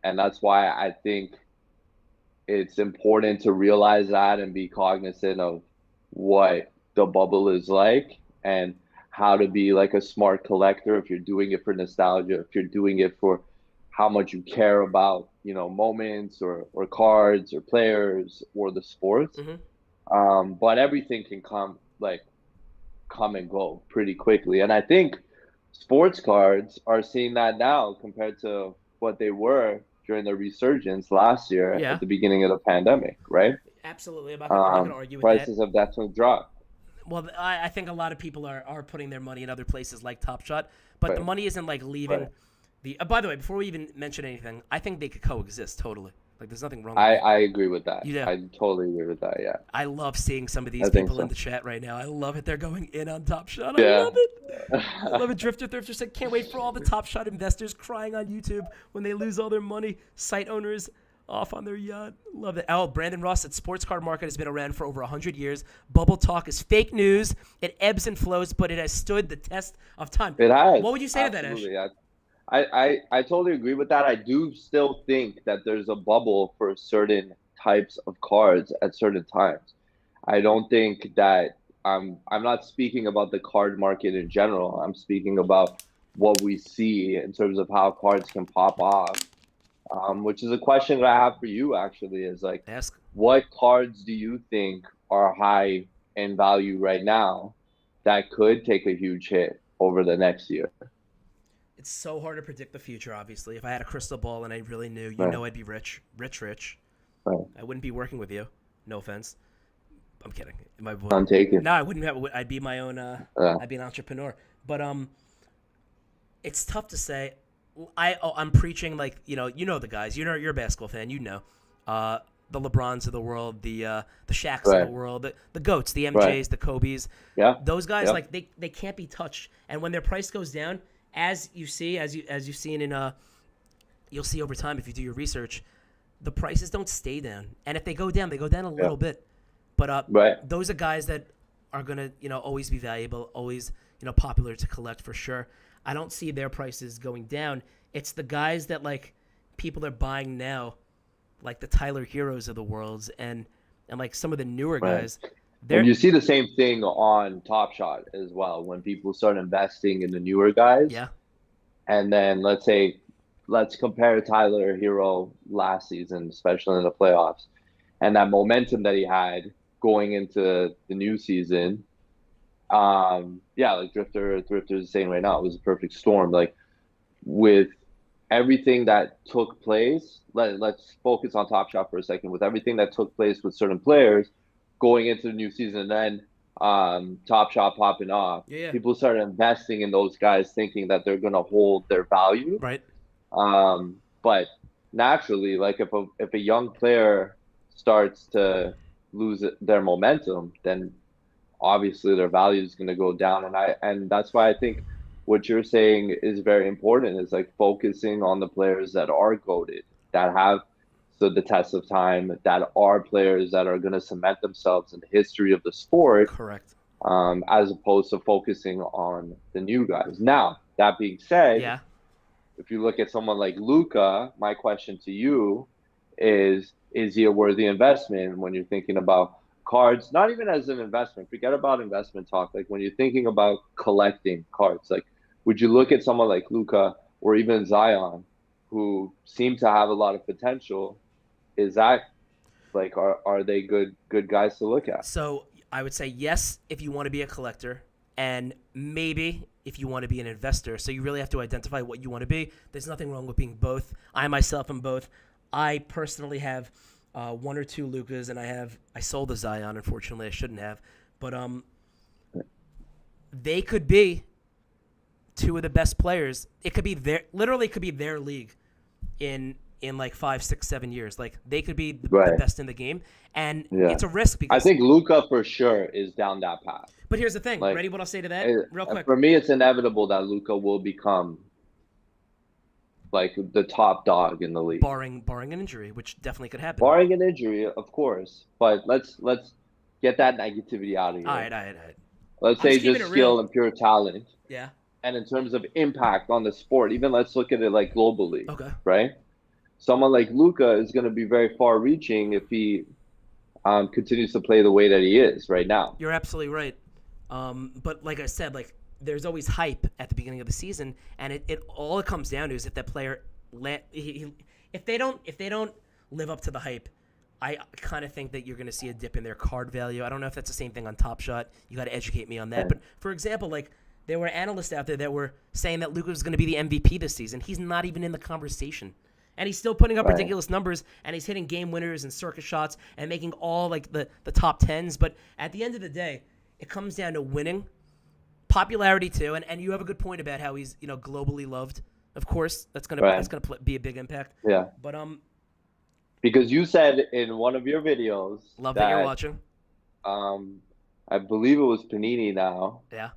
[SPEAKER 2] And that's why I think it's important to realize that and be cognizant of what the bubble is like and how to be like a smart collector if you're doing it for nostalgia, if you're doing it for how much you care about, moments or cards or players or the sports.
[SPEAKER 1] Mm-hmm.
[SPEAKER 2] But everything can come and go pretty quickly. And I think sports cards are seeing that now compared to what they were during the resurgence last year at the beginning of the pandemic, right?
[SPEAKER 1] Absolutely. I'm not going to argue with
[SPEAKER 2] prices
[SPEAKER 1] that.
[SPEAKER 2] have definitely dropped.
[SPEAKER 1] Well, I think a lot of people are putting their money in other places like Top Shot, but the money isn't leaving the. By the way, before we even mention anything, I think they could coexist totally. There's nothing wrong with that.
[SPEAKER 2] I agree with that.
[SPEAKER 1] You do?
[SPEAKER 2] I totally agree with that, yeah.
[SPEAKER 1] I love seeing some of these people in the chat right now. I love it. They're going in on Top Shot.
[SPEAKER 2] Yeah.
[SPEAKER 1] I love it. I love it. Drifter Thrifter said, can't wait for all the Top Shot investors crying on YouTube when they lose all their money. Site owners off on their yacht. Love it. Oh, Brandon Ross said sports card market has been around for over 100 years. Bubble talk is fake news. It ebbs and flows, but it has stood the test of time.
[SPEAKER 2] It has.
[SPEAKER 1] What would you say to that, Ash?
[SPEAKER 2] Absolutely. I totally agree with that. I do still think that there's a bubble for certain types of cards at certain times. I don't think that I'm not speaking about the card market in general. I'm speaking about what we see in terms of how cards can pop off. Which is a question that I have for you actually is like,
[SPEAKER 1] Ask.
[SPEAKER 2] what cards do you think are high in value right now that could take a huge hit over the next year?
[SPEAKER 1] It's so hard to predict the future, obviously. If I had a crystal ball and I really knew,
[SPEAKER 2] Right.
[SPEAKER 1] I'd be rich. Rich.
[SPEAKER 2] Right.
[SPEAKER 1] I wouldn't be working with you. No offense. I'm kidding.
[SPEAKER 2] I'm taking.
[SPEAKER 1] No, I wouldn't have. I'd be my own.
[SPEAKER 2] Yeah.
[SPEAKER 1] I'd be an entrepreneur. But it's tough to say. I'm preaching like you know the guys. You're a basketball fan. The LeBrons of the world, the Shaqs
[SPEAKER 2] Right.
[SPEAKER 1] of the world, the GOATs, the MJs,
[SPEAKER 2] Right.
[SPEAKER 1] the Kobes.
[SPEAKER 2] Yeah.
[SPEAKER 1] Those guys
[SPEAKER 2] Yeah.
[SPEAKER 1] like they can't be touched. And when their price goes down, as you've seen in you'll see over time if you do your research, the prices don't stay down. And if they go down a little bit. But
[SPEAKER 2] Right.
[SPEAKER 1] those are guys that are gonna always be valuable, always popular to collect for sure. I don't see their prices going down. It's the guys that like people are buying now, like the Tyler Heroes of the world, and like some of the newer
[SPEAKER 2] Right.
[SPEAKER 1] guys.
[SPEAKER 2] And you see the same thing on Top Shot as well when people start investing in the newer guys.
[SPEAKER 1] Yeah.
[SPEAKER 2] And then let's compare Tyler Hero last season, especially in the playoffs, and that momentum that he had going into the new season. Like Drifter is saying right now, it was a perfect storm. Like with everything that took place, let's focus on Top Shot for a second. With everything that took place with certain players going into the new season, and then Top Shot popping off,
[SPEAKER 1] Yeah.
[SPEAKER 2] people started investing in those guys, thinking that they're gonna hold their value.
[SPEAKER 1] Right.
[SPEAKER 2] But naturally, like if a young player starts to lose their momentum, then obviously their value is going to go down. And that's why I think what you're saying is very important, is like focusing on the players that are goated, that have stood the test of time, that are players that are going to cement themselves in the history of the sport.
[SPEAKER 1] Correct.
[SPEAKER 2] As opposed to focusing on the new guys. Now, that being said,
[SPEAKER 1] Yeah.
[SPEAKER 2] if you look at someone like Luka, my question to you is he a worthy investment when you're thinking about cards? Not even as an investment. Forget about investment talk. Like when you're thinking about collecting cards, like would you look at someone like Luka or even Zion, who seem to have a lot of potential? Is that like are they good guys to look at?
[SPEAKER 1] So I would say yes if you want to be a collector, and maybe if you want to be an investor. So you really have to identify what you want to be. There's nothing wrong with being both. I myself am both. I personally have one or two Lukas, and I sold a Zion. Unfortunately, I shouldn't have. But they could be two of the best players. It could be their league in like 5, 6, 7 years. Like they could be the best in the game, and it's a risk because
[SPEAKER 2] I think Luka for sure is down that path.
[SPEAKER 1] But here's the thing.
[SPEAKER 2] Like,
[SPEAKER 1] ready? What I'll say to that real quick.
[SPEAKER 2] For me, it's inevitable that Luka will become like the top dog in the league,
[SPEAKER 1] barring an injury, which definitely could happen.
[SPEAKER 2] Barring an injury, of course. But let's get that negativity out of here.
[SPEAKER 1] All right.
[SPEAKER 2] Let's say just skill and pure talent.
[SPEAKER 1] Yeah.
[SPEAKER 2] And in terms of impact on the sport, even let's look at it like globally.
[SPEAKER 1] Okay.
[SPEAKER 2] Right? Someone like Luka is going to be very far-reaching if he continues to play the way that he is right now.
[SPEAKER 1] You're absolutely right. But like I said, like there's always hype at the beginning of the season, and it all it comes down to is if that player if they don't live up to the hype, I kind of think that you're going to see a dip in their card value. I don't know if that's the same thing on Top Shot. You got to educate me on that. But for example, like there were analysts out there that were saying that Luka was going to be the MVP this season. He's not even in the conversation. And he's still putting up ridiculous numbers, and he's hitting game winners and circus shots and making all like the top tens. But at the end of the day, it comes down to winning, popularity too, and you have a good point about how he's globally loved. Of course, that's gonna be a big impact.
[SPEAKER 2] Yeah.
[SPEAKER 1] But
[SPEAKER 2] because you said in one of your videos,
[SPEAKER 1] love that you're watching.
[SPEAKER 2] I believe it was Panini now.
[SPEAKER 1] Yeah.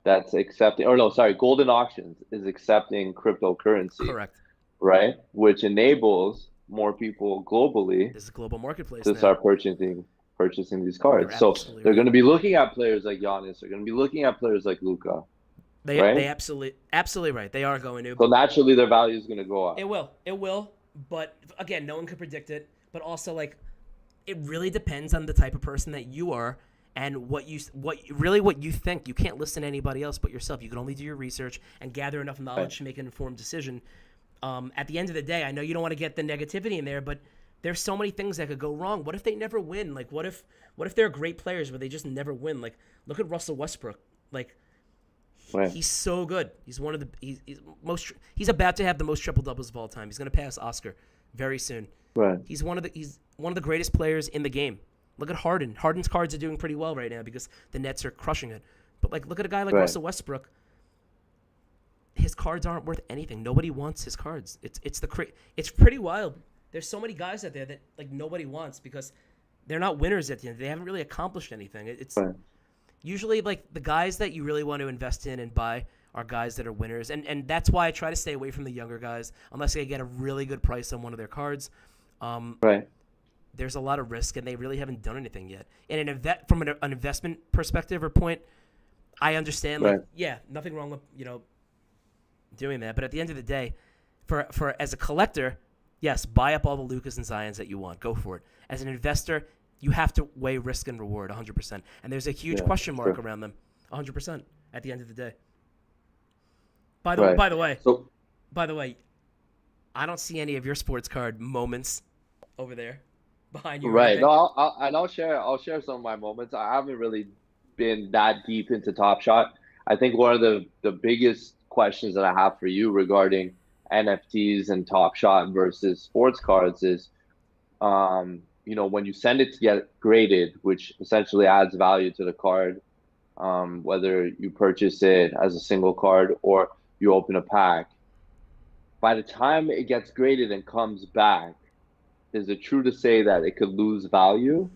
[SPEAKER 2] That's accepting, or no, sorry, Golden Auctions is accepting cryptocurrency.
[SPEAKER 1] Correct.
[SPEAKER 2] Right, which enables more people globally
[SPEAKER 1] There's a global marketplace
[SPEAKER 2] to
[SPEAKER 1] now.
[SPEAKER 2] start purchasing these
[SPEAKER 1] You're
[SPEAKER 2] cards. So
[SPEAKER 1] absolutely
[SPEAKER 2] they're
[SPEAKER 1] right.
[SPEAKER 2] going to be looking at players like Giannis. They're going to be looking at players like Luka,
[SPEAKER 1] They
[SPEAKER 2] right?
[SPEAKER 1] absolutely right. They are going to.
[SPEAKER 2] So naturally, their value is going to go
[SPEAKER 1] It
[SPEAKER 2] up.
[SPEAKER 1] will. It will. But again, no one can predict it. But also, like, it really depends on the type of person that you are and what you think. You can't listen to anybody else but yourself. You can only do your research and gather enough
[SPEAKER 2] Right.
[SPEAKER 1] knowledge to make an informed decision. At the end of the day, I know you don't want to get the negativity in there, but there's so many things that could go wrong. What if they never win? Like, what if they're great players but they just never win? Like, look at Russell Westbrook. Like,
[SPEAKER 2] Right.
[SPEAKER 1] he's so good. He's one of the he's about to have the most triple doubles of all time. He's going to pass Oscar very soon.
[SPEAKER 2] Right.
[SPEAKER 1] He's one of the greatest players in the game. Look at Harden. Harden's cards are doing pretty well right now because the Nets are crushing it. But like, look at a guy like
[SPEAKER 2] Right.
[SPEAKER 1] Russell Westbrook. His cards aren't worth anything. Nobody wants his cards. It's pretty wild. There's so many guys out there that like nobody wants because they're not winners at the end. They haven't really accomplished anything. It's
[SPEAKER 2] Right.
[SPEAKER 1] usually like the guys that you really want to invest in and buy are guys that are winners, and that's why I try to stay away from the younger guys unless I get a really good price on one of their cards.
[SPEAKER 2] Right.
[SPEAKER 1] There's a lot of risk, and they really haven't done anything yet. And from an investment perspective or point, I understand. Like,
[SPEAKER 2] Right.
[SPEAKER 1] yeah, nothing wrong with doing that. But at the end of the day, for as a collector, yes, buy up all the Lucas and Zions that you want. Go for it. As an investor, you have to weigh risk and reward 100%. And there's a huge
[SPEAKER 2] Yeah,
[SPEAKER 1] question mark
[SPEAKER 2] sure.
[SPEAKER 1] around them 100% at the end of the day. By
[SPEAKER 2] Right.
[SPEAKER 1] the way,
[SPEAKER 2] So
[SPEAKER 1] I don't see any of your sports card moments over there behind you or
[SPEAKER 2] right.
[SPEAKER 1] anything.
[SPEAKER 2] No, I'll share some of my moments. I haven't really been that deep into Top Shot. I think one of the biggest questions that I have for you regarding NFTs and Top Shot versus sports cards is, when you send it to get graded, which essentially adds value to the card, whether you purchase it as a single card or you open a pack, by the time it gets graded and comes back, is it true to say that it could lose value?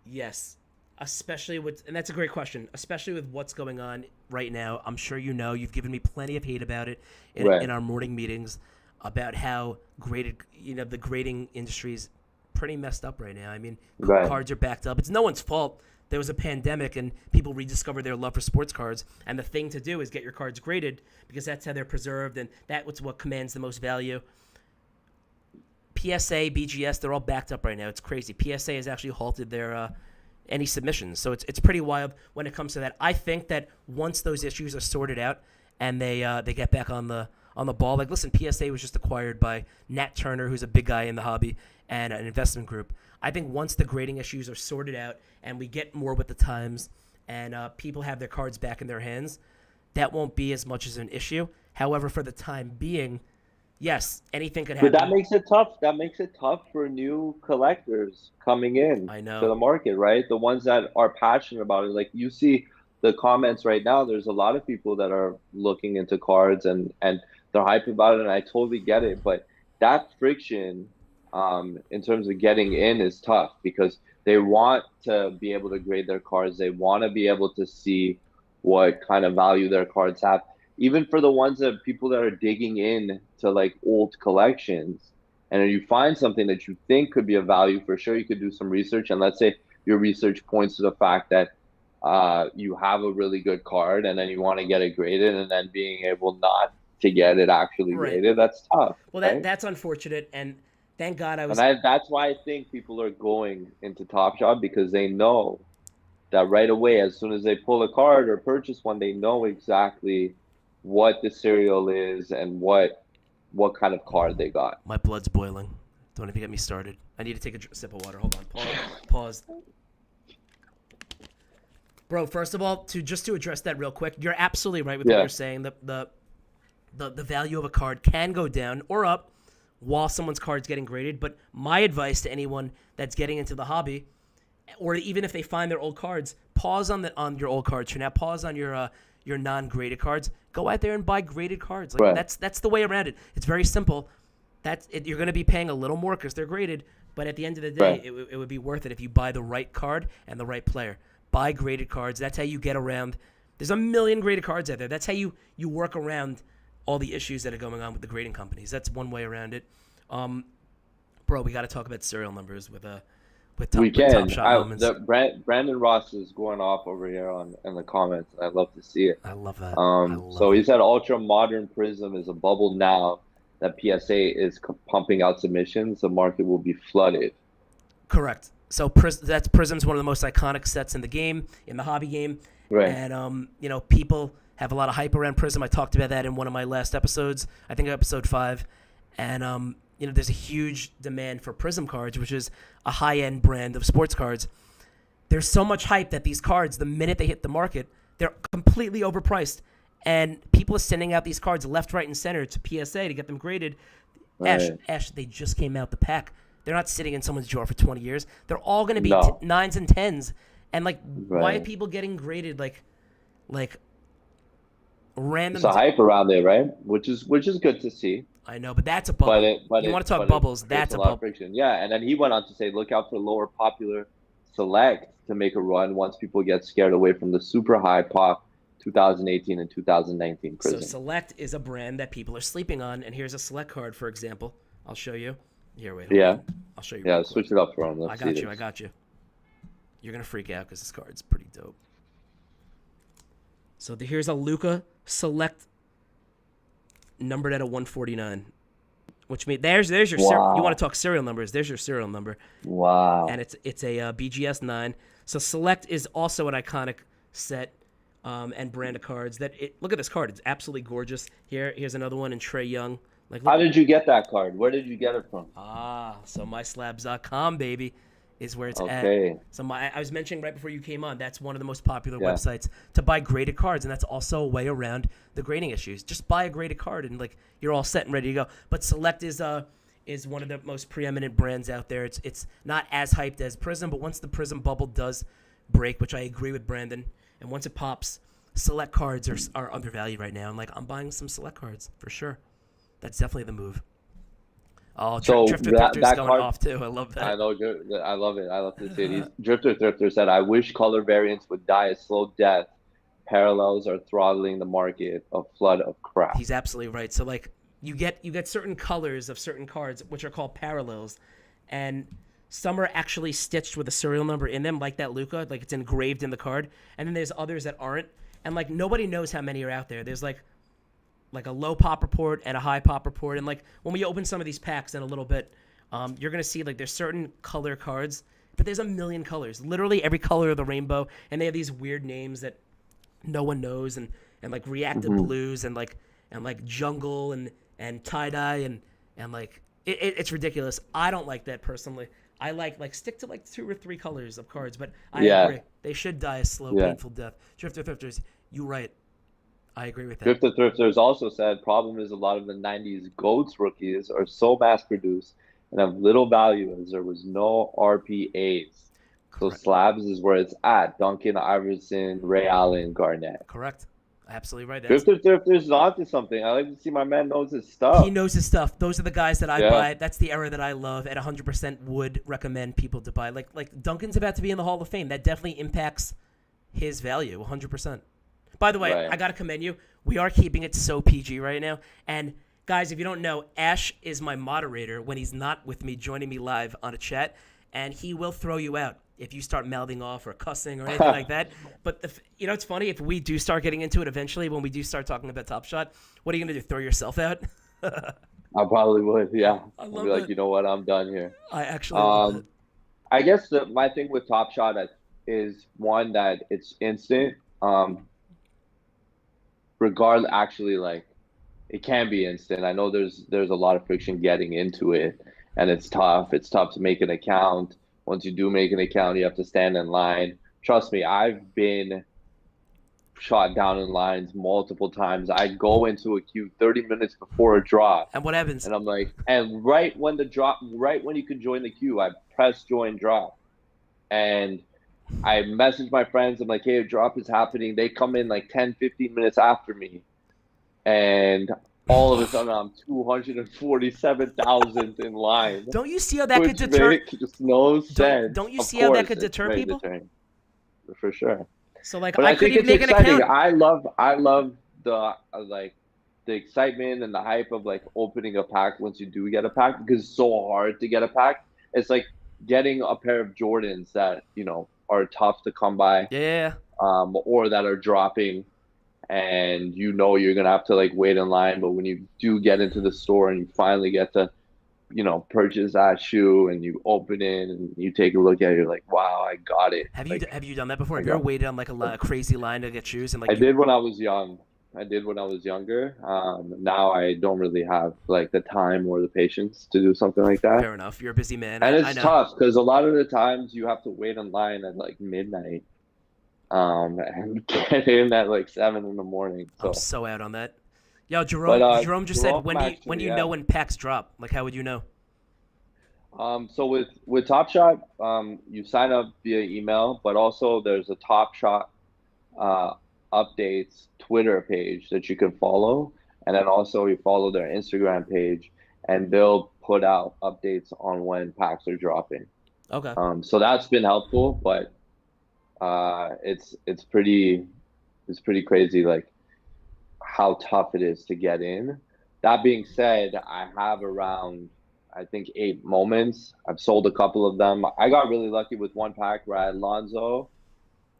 [SPEAKER 1] Yes, and that's a great question, especially with what's going on right now. I'm sure you've given me plenty of hate about it
[SPEAKER 2] Right.
[SPEAKER 1] in our morning meetings about how the grading industry is pretty messed up right now. I mean,
[SPEAKER 2] Right.
[SPEAKER 1] cards are backed up. It's no one's fault. There was a pandemic and people rediscovered their love for sports cards. And the thing to do is get your cards graded because that's how they're preserved and that's what commands the most value. PSA, BGS, they're all backed up right now. It's crazy. PSA has actually halted their any submissions, so it's pretty wild when it comes to that. I think that once those issues are sorted out and they get back on the ball, like listen, PSA was just acquired by Nat Turner, who's a big guy in the hobby and an investment group. I think once the grading issues are sorted out and we get more with the times and people have their cards back in their hands, that won't be as much as an issue. However, for the time being, yes, anything could happen.
[SPEAKER 2] But that makes it tough. That makes it tough for new collectors coming in
[SPEAKER 1] I
[SPEAKER 2] to
[SPEAKER 1] know.
[SPEAKER 2] the market, right? The ones that are passionate about it. Like you see the comments right now, there's a lot of people that are looking into cards and they're hyped about it, and I totally get it. But that friction, in terms of getting in is tough because they want to be able to grade their cards. They want to be able to see what kind of value their cards have. Even for the ones that people that are digging in to like old collections, and if you find something that you think could be of value, for sure you could do some research. And let's say your research points to the fact that you have a really good card, and then you want to get it graded, and then being able not to get it actually
[SPEAKER 1] Right.
[SPEAKER 2] graded, that's tough,
[SPEAKER 1] Well,
[SPEAKER 2] right?
[SPEAKER 1] that's unfortunate, and thank God I
[SPEAKER 2] And
[SPEAKER 1] was.
[SPEAKER 2] that's why I think people are going into Top Shot because they know that right away, as soon as they pull a card or purchase one, they know exactly what the serial is and what kind of card they got.
[SPEAKER 1] My blood's boiling. Don't even get me started. I need to take a sip of water. Hold on. Pause. Bro, first of all, to address that real quick, you're absolutely right with what
[SPEAKER 2] Yeah.
[SPEAKER 1] you're saying. The value of a card can go down or up while someone's card's getting graded. But my advice to anyone that's getting into the hobby, or even if they find their old cards, pause on your old cards for now. Pause on your non-graded cards. Go out there and buy graded cards. Like
[SPEAKER 2] Right.
[SPEAKER 1] that's the way around it. It's very simple. You're going to be paying a little more because they're graded, but at the end of the day,
[SPEAKER 2] Right.
[SPEAKER 1] it would be worth it if you buy the right card and the right player. Buy graded cards. That's how you get around. There's a million graded cards out there. That's how you work around all the issues that are going on with the grading companies. That's one way around it. Bro, we got to talk about serial numbers with
[SPEAKER 2] We
[SPEAKER 1] top
[SPEAKER 2] can.
[SPEAKER 1] shot moments.
[SPEAKER 2] Brandon Ross is going off over here in the comments. I'd love to see it.
[SPEAKER 1] I love that.
[SPEAKER 2] So he said Ultra Modern Prism is a bubble now that PSA is pumping out submissions. The market will be flooded.
[SPEAKER 1] Correct. So that's Prism's one of the most iconic sets in the game, in the hobby game.
[SPEAKER 2] Right.
[SPEAKER 1] And people have a lot of hype around Prism. I talked about that in one of my last episodes. I think episode 5. And there's a huge demand for Prism cards, which is a high-end brand of sports cards. There's so much hype that these cards, the minute they hit the market, they're completely overpriced. And people are sending out these cards left, right, and center to PSA to get them graded.
[SPEAKER 2] Right.
[SPEAKER 1] Ash, they just came out the pack. They're not sitting in someone's drawer for 20 years. They're all going to be 9s and 10s. And, why are people getting graded like random?
[SPEAKER 2] There's a hype around there, right? Which is good to see.
[SPEAKER 1] I know, but that's a bubble.
[SPEAKER 2] But
[SPEAKER 1] you want to talk bubbles? That's a
[SPEAKER 2] lot
[SPEAKER 1] bubble.
[SPEAKER 2] Of friction. Yeah, and then he went on to say, look out for lower popular select to make a run once people get scared away from the super high pop 2018 and 2019 Prism.
[SPEAKER 1] So Select is a brand that people are sleeping on, and here's a Select card, for example. I'll show you. Here, wait.
[SPEAKER 2] Yeah.
[SPEAKER 1] On. I'll show you.
[SPEAKER 2] Yeah, switch it up for him.
[SPEAKER 1] I got you. You're gonna freak out because this card's pretty dope. So here's a Luka Select numbered at a 149, which means there's your you want to talk serial numbers? There's your serial number.
[SPEAKER 2] Wow.
[SPEAKER 1] And it's a BGS 9. So Select is also an iconic set and brand of cards. Look at this card. It's absolutely gorgeous. Here's another one in Trae Young.
[SPEAKER 2] How did you get that card? Where did you get it from?
[SPEAKER 1] So myslabs.com, baby, is where it's at. So I was mentioning right before you came on, that's one of the most popular websites to buy graded cards, and that's also a way around the grading issues. Just buy a graded card, and you're all set and ready to go. But Select is one of the most preeminent brands out there. It's not as hyped as Prism, but once the Prism bubble does break, which I agree with Brandon, and once it pops, Select cards are undervalued right now. I'm buying some Select cards for sure. That's definitely the move. Oh,
[SPEAKER 2] so
[SPEAKER 1] Drifter Thrifter's
[SPEAKER 2] that
[SPEAKER 1] going
[SPEAKER 2] card,
[SPEAKER 1] off too. I love that.
[SPEAKER 2] I know. I love it. I love to see it. Drifter Thrifter said, "I wish color variants would die a slow death. Parallels are throttling the market. A flood of crap."
[SPEAKER 1] He's absolutely right. So you get certain colors of certain cards, which are called parallels, and some are actually stitched with a serial number in them, like that Luka, it's engraved in the card. And then there's others that aren't, and nobody knows how many are out there. There's like a low pop report and a high pop report. And when we open some of these packs in a little bit, you're going to see there's certain color cards, but there's a million colors, literally every color of the rainbow. And they have these weird names that no one knows, and reactive blues and jungle and tie-dye and it's ridiculous. I don't like that personally. I stick to 2 or 3 colors of cards, but I agree. They should die a slow, painful death. Drifter Thrifters, you're right. I agree with that.
[SPEAKER 2] Drifter Thrifters also said, problem is a lot of the 90s GOATS rookies are so mass-produced and have little value as there was no RPAs. Correct. So slabs is where it's at. Duncan, Iverson, Ray Allen, Garnett.
[SPEAKER 1] Correct. Absolutely right.
[SPEAKER 2] Drifter Thrifters is onto something. I like to see my man knows his stuff.
[SPEAKER 1] He knows his stuff. Those are the guys that I buy. That's the era that I love and 100% would recommend people to buy. Like Duncan's about to be in the Hall of Fame. That definitely impacts his value 100%. By the way, I got to commend you. We are keeping it so PG right now. And guys, if you don't know, Ash is my moderator when he's not with me, joining me live on a chat. And he will throw you out if you start mouthing off or cussing or anything like that. But it's funny, if we do start getting into it eventually, when we do start talking about Top Shot, what are you going to do, throw yourself out?
[SPEAKER 2] I probably would, yeah.
[SPEAKER 1] I'll
[SPEAKER 2] be like, you know what, I'm done here.
[SPEAKER 1] I actually love it.
[SPEAKER 2] I guess my thing with Top Shot is, one, that it's instant. Regardless, actually, it can be instant. I know there's a lot of friction getting into it, and it's tough. It's tough to make an account. Once you do make an account, you have to stand in line. Trust me, I've been shot down in lines multiple times. I go into a queue 30 minutes before a drop.
[SPEAKER 1] And what happens?
[SPEAKER 2] And I'm like, and right when you can join the queue, I press join drop. And I message my friends. I'm like, hey, a drop is happening. They come in 10, 15 minutes after me. And all of a sudden, I'm 247,000th in line.
[SPEAKER 1] Don't you see how that could deter?
[SPEAKER 2] Just no sense.
[SPEAKER 1] Don't you see how that could deter people?
[SPEAKER 2] For sure.
[SPEAKER 1] So
[SPEAKER 2] but
[SPEAKER 1] I could even make an account.
[SPEAKER 2] I love the the excitement and the hype of like opening a pack once you do get a pack, because it's so hard to get a pack. It's like getting a pair of Jordans that, you know, are tough to come by,
[SPEAKER 1] Yeah.
[SPEAKER 2] or that are dropping, and you know you're gonna have to like wait in line. But when you do get into the store and you finally get to, you know, purchase that shoe and you open it and you take a look at it, you're like, wow, I got it. Like,
[SPEAKER 1] Have you done that before?
[SPEAKER 2] I
[SPEAKER 1] Have you ever
[SPEAKER 2] got.
[SPEAKER 1] waited on like a crazy line to get shoes and
[SPEAKER 2] I
[SPEAKER 1] like you?
[SPEAKER 2] did when I was young. I did when I was younger. Now I don't really have like the time or the patience to do something like that.
[SPEAKER 1] Fair enough. You're a busy man.
[SPEAKER 2] And
[SPEAKER 1] I
[SPEAKER 2] it's
[SPEAKER 1] know.
[SPEAKER 2] tough because a lot of the times you have to wait in line at like midnight, and get in at like 7 in the morning.
[SPEAKER 1] I'm
[SPEAKER 2] So,
[SPEAKER 1] so out on that. Yo,
[SPEAKER 2] but
[SPEAKER 1] Jerome just said,
[SPEAKER 2] Jerome
[SPEAKER 1] when do
[SPEAKER 2] actually,
[SPEAKER 1] you know
[SPEAKER 2] yeah.
[SPEAKER 1] when packs drop? Like, how would you know?
[SPEAKER 2] So with Top Shot, you sign up via email, but also there's a Top Shot uh, updates Twitter page that you can follow, and then also you follow their Instagram page, and they'll put out updates on when packs are dropping.
[SPEAKER 1] Okay.
[SPEAKER 2] So that's been helpful, but it's pretty crazy, like how tough it is to get in. That being said, I have around, I think, 8 moments. I've sold a couple of them. I got really lucky with one pack where I had Lonzo,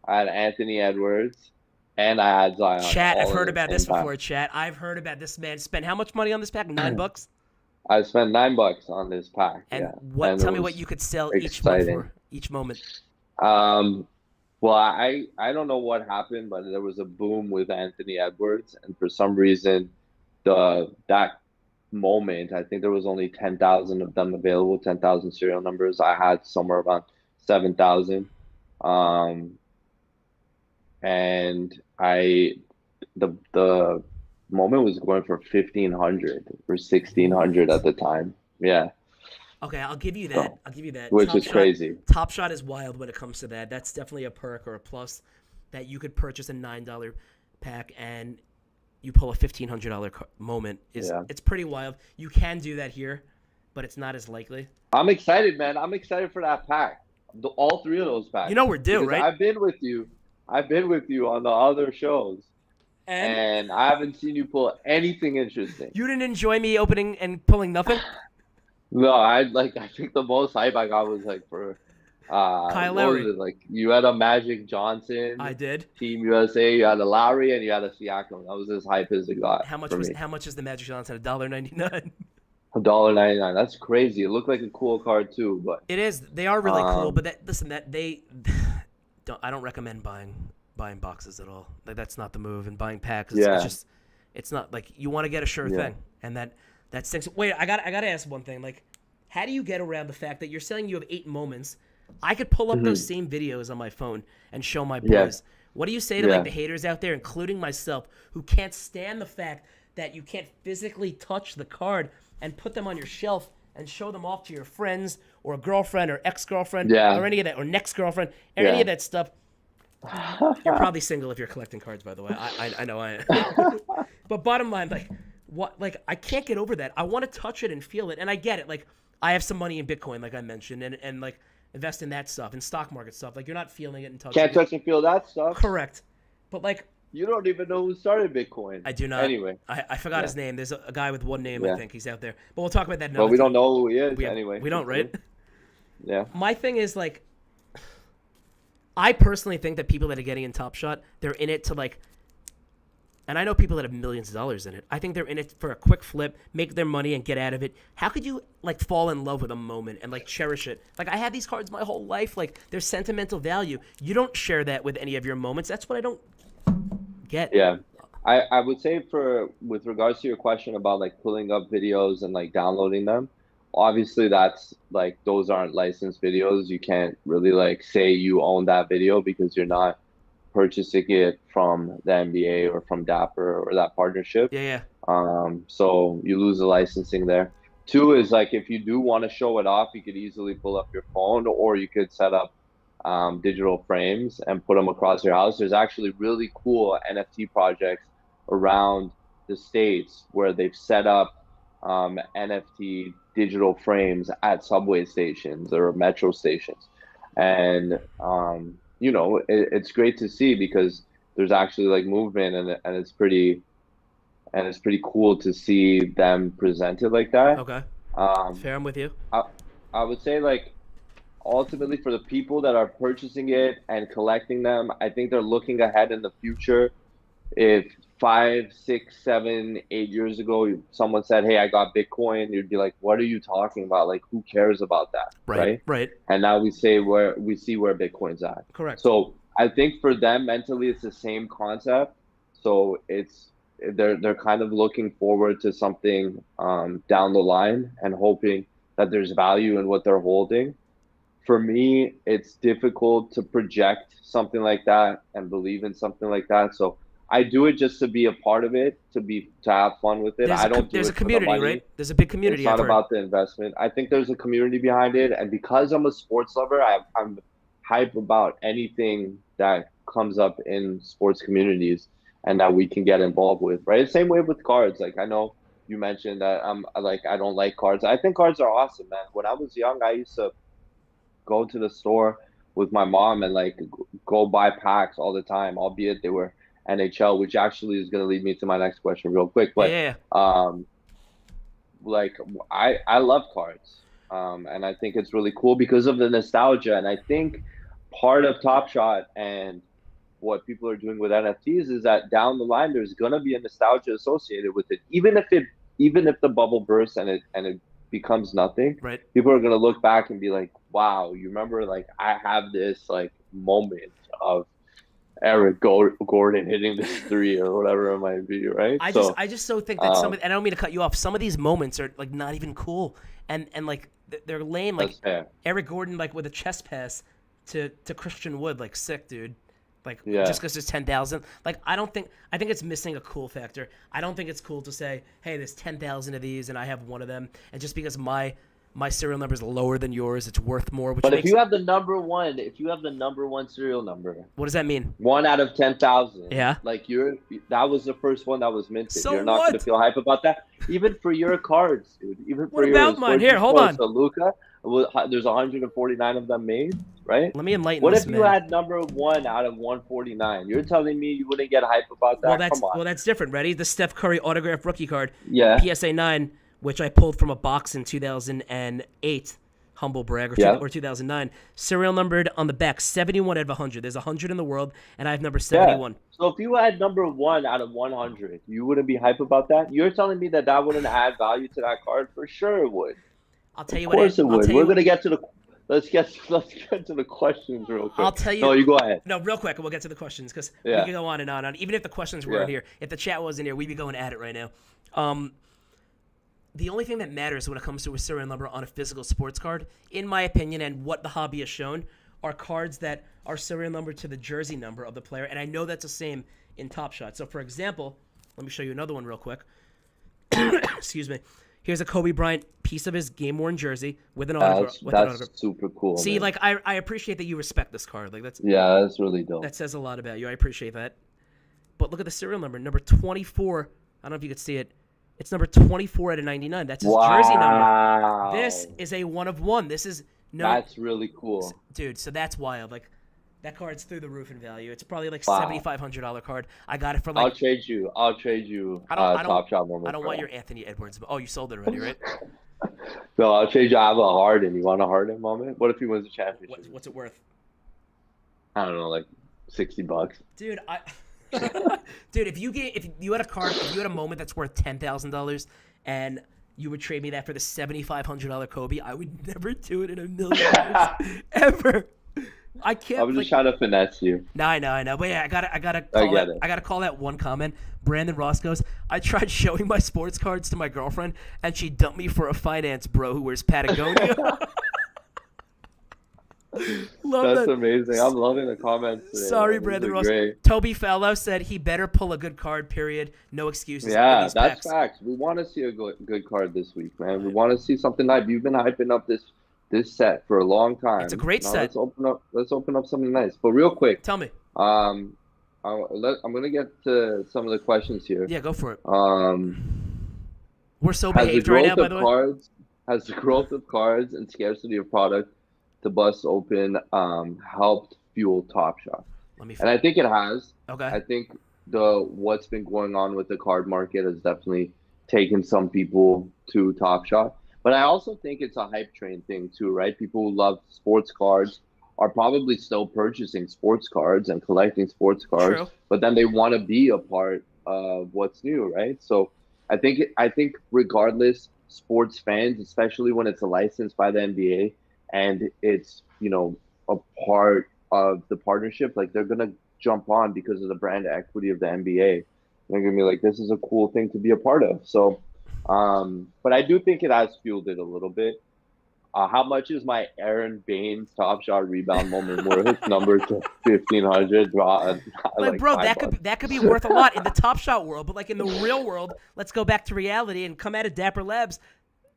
[SPEAKER 2] I had Anthony Edwards, and I had Zion
[SPEAKER 1] Chat, I've
[SPEAKER 2] all in
[SPEAKER 1] heard
[SPEAKER 2] the
[SPEAKER 1] about
[SPEAKER 2] same
[SPEAKER 1] this
[SPEAKER 2] pack.
[SPEAKER 1] before. Chat, I've heard about this man spent how much money on this pack? $9.
[SPEAKER 2] I spent $9 on this pack,
[SPEAKER 1] And
[SPEAKER 2] yeah,
[SPEAKER 1] what?
[SPEAKER 2] and it
[SPEAKER 1] Tell me what
[SPEAKER 2] was
[SPEAKER 1] you could sell each month
[SPEAKER 2] exciting.
[SPEAKER 1] for each moment.
[SPEAKER 2] Um, well, I don't know what happened, but there was a boom with Anthony Edwards, and for some reason, the that moment, I think there was only 10,000 of them available, 10,000 serial numbers. I had somewhere around 7,000. Um, and the moment was going for 1,500 or 1,600 at
[SPEAKER 1] What?
[SPEAKER 2] the time. Yeah.
[SPEAKER 1] Okay, I'll give you that.
[SPEAKER 2] So,
[SPEAKER 1] I'll give you that.
[SPEAKER 2] which is crazy.
[SPEAKER 1] Top Shot is wild when it comes to that. That's definitely a perk or a plus that you could purchase a $9 pack and you pull a $1,500 moment.
[SPEAKER 2] Yeah.
[SPEAKER 1] It's pretty wild. You can do that here, but it's not as likely.
[SPEAKER 2] I'm excited, man. I'm excited for that pack. All three of those
[SPEAKER 1] You
[SPEAKER 2] packs.
[SPEAKER 1] know we're due,
[SPEAKER 2] Because
[SPEAKER 1] right?
[SPEAKER 2] I've been with you. I've been with you on the other shows,
[SPEAKER 1] And
[SPEAKER 2] and I haven't seen you pull anything interesting.
[SPEAKER 1] you didn't enjoy me opening and pulling nothing?
[SPEAKER 2] No, I think the most hype I got was like for
[SPEAKER 1] Kyle
[SPEAKER 2] what was
[SPEAKER 1] Lowry.
[SPEAKER 2] it? Like you had a Magic Johnson,
[SPEAKER 1] I did.
[SPEAKER 2] Team USA, you had a Lowry, and you had a Siakam. That was as hype as it got for me.
[SPEAKER 1] How much is the Magic Johnson? $1.99.
[SPEAKER 2] $1.99. That's crazy. It looked like a cool card too, but
[SPEAKER 1] It is. They are really cool,
[SPEAKER 2] um
[SPEAKER 1] but I don't recommend buying boxes at all. Like that's not the move. And buying packs, it's
[SPEAKER 2] yeah,
[SPEAKER 1] just it's not like you want to get a sure
[SPEAKER 2] yeah.
[SPEAKER 1] thing, and that stinks. Wait, I got to ask one thing. Like, how do you get around the fact that you're saying you have 8 moments? I could pull up those
[SPEAKER 2] Hmm.
[SPEAKER 1] same videos on my phone and show my
[SPEAKER 2] Yeah,
[SPEAKER 1] boys. What do you say to like
[SPEAKER 2] yeah,
[SPEAKER 1] the haters out there, including myself, who can't stand the fact that you can't physically touch the card and put them on your shelf and show them off to your friends or a girlfriend or ex-girlfriend
[SPEAKER 2] yeah,
[SPEAKER 1] or any of that or next girlfriend or any
[SPEAKER 2] yeah.
[SPEAKER 1] of that stuff? You're probably single if you're collecting cards, by the way. I know I am. But bottom line, like what, like I can't get over that. I want to touch it and feel it, and I get it. Like I have some money in Bitcoin, like I mentioned, and like invest in that stuff and stock market stuff. Like you're not feeling it and touching
[SPEAKER 2] Can't
[SPEAKER 1] it.
[SPEAKER 2] touch and feel that stuff.
[SPEAKER 1] Correct. But like
[SPEAKER 2] You don't even know who started Bitcoin.
[SPEAKER 1] I do not.
[SPEAKER 2] Anyway,
[SPEAKER 1] I forgot
[SPEAKER 2] yeah,
[SPEAKER 1] his name. There's a guy with one name. I
[SPEAKER 2] yeah.
[SPEAKER 1] think he's out there. But we'll talk about that
[SPEAKER 2] But
[SPEAKER 1] another
[SPEAKER 2] we don't
[SPEAKER 1] time.
[SPEAKER 2] know who he is anyway.
[SPEAKER 1] We don't, right?
[SPEAKER 2] Continue. Yeah.
[SPEAKER 1] My thing is like I personally think that people that are getting in Top Shot, they're in it to like, and I know people that have millions of dollars in it. I think they're in it for a quick flip, make their money, and get out of it. How could you like fall in love with a moment and like cherish it? Like I had these cards my whole life. Like there's sentimental value. You don't share that with any of your moments. That's what I don't get.
[SPEAKER 2] Yeah. I would say with regards to your question about like pulling up videos and like downloading them, obviously that's like those aren't licensed videos. You can't really like say you own that video because you're not purchasing it from the NBA or from Dapper or that partnership.
[SPEAKER 1] Yeah, yeah.
[SPEAKER 2] So you lose the licensing there. Two is like if you do want to show it off, you could easily pull up your phone or you could set up digital frames and put them across your house. There's actually really cool NFT projects around the States where they've set up NFT digital frames at subway stations or metro stations. And, it's great to see because there's actually like movement and it's pretty and it's pretty cool to see them presented like that.
[SPEAKER 1] Okay.
[SPEAKER 2] Um,
[SPEAKER 1] Fair, I'm with you.
[SPEAKER 2] I I would say like ultimately for the people that are purchasing it and collecting them, I think they're looking ahead in the future. If 5, 6, 7, 8 years ago someone said, "Hey, I got Bitcoin," you'd be like, "What are you talking about? Like, who cares about that?"
[SPEAKER 1] Right.
[SPEAKER 2] Right?
[SPEAKER 1] Right.
[SPEAKER 2] And now we see where Bitcoin's at.
[SPEAKER 1] Correct.
[SPEAKER 2] So I think for them mentally, it's the same concept. So they're kind of looking forward to something down the line and hoping that there's value in what they're holding. For me, it's difficult to project something like that and believe in something like that. So I do it just to be a part of it, to have fun with it. I don't do
[SPEAKER 1] There's a
[SPEAKER 2] it for the
[SPEAKER 1] community, right?
[SPEAKER 2] money.
[SPEAKER 1] There's a big
[SPEAKER 2] It's
[SPEAKER 1] community, I've
[SPEAKER 2] not
[SPEAKER 1] heard.
[SPEAKER 2] about the investment. I think there's a community behind it, and because I'm a sports lover, I'm hype about anything that comes up in sports communities and that we can get involved with. Right? Same way with cards. Like I know you mentioned that I don't like cards. I think cards are awesome, man. When I was young, I used to go to the store with my mom and like go buy packs all the time, albeit they were NHL, which actually is going to lead me to my next question real quick.
[SPEAKER 1] Yeah,
[SPEAKER 2] But
[SPEAKER 1] yeah, yeah.
[SPEAKER 2] um, like I love cards, and I think it's really cool because of the nostalgia. And I think part of Top Shot and what people are doing with NFTs is that down the line there's gonna be a nostalgia associated with it. Even if the bubble bursts and it becomes nothing,
[SPEAKER 1] Right.
[SPEAKER 2] people are gonna look back and be like, "Wow, you remember? Like I have this like moment of Gordon hitting this three or whatever it might be, right?" So,
[SPEAKER 1] I just so think that
[SPEAKER 2] um,
[SPEAKER 1] and I don't mean to cut you off. Some of these moments are like not even cool, and like they're lame. Like
[SPEAKER 2] that's fair.
[SPEAKER 1] Eric Gordon, like with a chest pass to Christian Wood, like sick, dude. Like
[SPEAKER 2] Yeah.
[SPEAKER 1] just because there's 10,000, like I think it's missing a cool factor. I don't think it's cool to say, hey, there's 10,000 of these and I have one of them, and just because my serial number is lower than yours, it's worth more, which
[SPEAKER 2] But if
[SPEAKER 1] makes
[SPEAKER 2] you have the number one, if you have the number one serial number,
[SPEAKER 1] what does that mean?
[SPEAKER 2] 1 out of 10,000,
[SPEAKER 1] Yeah.
[SPEAKER 2] like that was the first one that was minted.
[SPEAKER 1] So
[SPEAKER 2] You're not gonna
[SPEAKER 1] what?
[SPEAKER 2] feel hype about that. Even for your cards, dude. Even
[SPEAKER 1] What
[SPEAKER 2] for
[SPEAKER 1] about
[SPEAKER 2] yours.
[SPEAKER 1] mine?
[SPEAKER 2] For
[SPEAKER 1] Here,
[SPEAKER 2] just
[SPEAKER 1] hold on.
[SPEAKER 2] so Luca, there's 149 of them made, right?
[SPEAKER 1] Let me enlighten
[SPEAKER 2] What
[SPEAKER 1] this
[SPEAKER 2] if you
[SPEAKER 1] man.
[SPEAKER 2] had number one out of 149? You're telling me you wouldn't get hype about that? Come on.
[SPEAKER 1] Well, that's different. Ready? The Steph Curry autographed rookie card,
[SPEAKER 2] Yeah,
[SPEAKER 1] PSA 9, which I pulled from a box in 2008. Humble brag,
[SPEAKER 2] yeah,
[SPEAKER 1] or 2009. Serial numbered on the back, 71 out of 100. There's 100 in the world, and I have number
[SPEAKER 2] yeah.
[SPEAKER 1] 71.
[SPEAKER 2] So if you had number one out of 100, you wouldn't be hype about that? You're telling me that that wouldn't add value to that card? For sure it would.
[SPEAKER 1] I'll tell
[SPEAKER 2] Of
[SPEAKER 1] you what.
[SPEAKER 2] course it
[SPEAKER 1] I'll
[SPEAKER 2] would.
[SPEAKER 1] tell
[SPEAKER 2] We're
[SPEAKER 1] you.
[SPEAKER 2] gonna get to the let's get to the questions real
[SPEAKER 1] I'll
[SPEAKER 2] quick.
[SPEAKER 1] tell
[SPEAKER 2] No,
[SPEAKER 1] you.
[SPEAKER 2] you go ahead.
[SPEAKER 1] No, real quick, and we'll get to the questions because we
[SPEAKER 2] Yeah,
[SPEAKER 1] can go on and on. Even if the questions
[SPEAKER 2] yeah.
[SPEAKER 1] weren't here, if the chat wasn't here, we'd be going at it right now. Um, the only thing that matters when it comes to a serial number on a physical sports card, in my opinion, and what the hobby has shown, are cards that are serial numbered to the jersey number of the player. And I know that's the same in Top Shot. So, for example, let me show you another one real quick. Excuse me. Here's a Kobe Bryant piece of his game-worn jersey with an autograph.
[SPEAKER 2] That's super cool,
[SPEAKER 1] See,
[SPEAKER 2] man.
[SPEAKER 1] like I appreciate that you respect this card. Like
[SPEAKER 2] Yeah, that's really dope.
[SPEAKER 1] that says a lot about you. I appreciate that. But look at the serial number 24. I don't know if you could see it. It's number 24 out of 99. That's his jersey number.
[SPEAKER 2] Wow.
[SPEAKER 1] This is a one of one. This is no,
[SPEAKER 2] That's really cool.
[SPEAKER 1] dude. So that's wild. Like that card's through the roof in value. It's probably like
[SPEAKER 2] Wow.
[SPEAKER 1] $7,500 card. I got it for
[SPEAKER 2] I'll
[SPEAKER 1] like
[SPEAKER 2] trade you. I'll trade you.
[SPEAKER 1] I don't
[SPEAKER 2] Top Shot moment.
[SPEAKER 1] I don't want your Anthony Edwards. Oh, you sold it already, right?
[SPEAKER 2] No, I'll trade you. I have a Harden. You want a Harden moment? What if he wins a championship?
[SPEAKER 1] What's it worth,
[SPEAKER 2] I don't know, like $60.
[SPEAKER 1] dude? Dude, if you had a card, if you had a moment that's worth $10,000, and you would trade me that for the $7,500 Kobe, I would never do it in a million years, ever. I can't.
[SPEAKER 2] I'm just trying to finesse you.
[SPEAKER 1] No, I know. But yeah, I gotta call that one comment. Brandon Ross goes, I tried showing my sports cards to my girlfriend, and she dumped me for a finance bro who wears Patagonia. Love
[SPEAKER 2] That's
[SPEAKER 1] that.
[SPEAKER 2] amazing. I'm loving the comments today.
[SPEAKER 1] Sorry,
[SPEAKER 2] Man.
[SPEAKER 1] Brandon
[SPEAKER 2] These are
[SPEAKER 1] Ross.
[SPEAKER 2] great.
[SPEAKER 1] Toby Fallow said he better pull a good card, period. No excuses.
[SPEAKER 2] Yeah,
[SPEAKER 1] These
[SPEAKER 2] that's
[SPEAKER 1] packs.
[SPEAKER 2] facts. We want to see a good card this week, man. We want to see something nice. You've been hyping up this set for a long time.
[SPEAKER 1] It's a great
[SPEAKER 2] Now
[SPEAKER 1] set.
[SPEAKER 2] Let's open up something nice. But real quick,
[SPEAKER 1] Tell me.
[SPEAKER 2] I'm gonna get to some of the questions here.
[SPEAKER 1] Yeah, go for it.
[SPEAKER 2] Um,
[SPEAKER 1] We're so
[SPEAKER 2] has the
[SPEAKER 1] behaved right
[SPEAKER 2] growth
[SPEAKER 1] now, by
[SPEAKER 2] of
[SPEAKER 1] the way.
[SPEAKER 2] cards has the growth of cards and scarcity of product to bust open helped fuel Top Shot?
[SPEAKER 1] Let me.
[SPEAKER 2] And I think it has.
[SPEAKER 1] Okay.
[SPEAKER 2] I think the what's been going on with the card market has definitely taken some people to Top Shot. But I also think it's a hype train thing too, right? People who love sports cards are probably still purchasing sports cards and collecting sports cards,
[SPEAKER 1] True.
[SPEAKER 2] but then they want to be a part of what's new, right? So I think regardless, sports fans, especially when it's a license by the NBA and it's, a part of the partnership, like they're gonna jump on because of the brand equity of the NBA. They're gonna be like, this is a cool thing to be a part of. So, but I do think it has fueled it a little bit. How much is my Aaron Baines top shot rebound moment worth? Number to 1,500, draw
[SPEAKER 1] Like,
[SPEAKER 2] like
[SPEAKER 1] bro,
[SPEAKER 2] five
[SPEAKER 1] that
[SPEAKER 2] bucks.
[SPEAKER 1] could be worth a lot in the Top Shot world, but like in the real world, let's go back to reality and come out of Dapper Labs.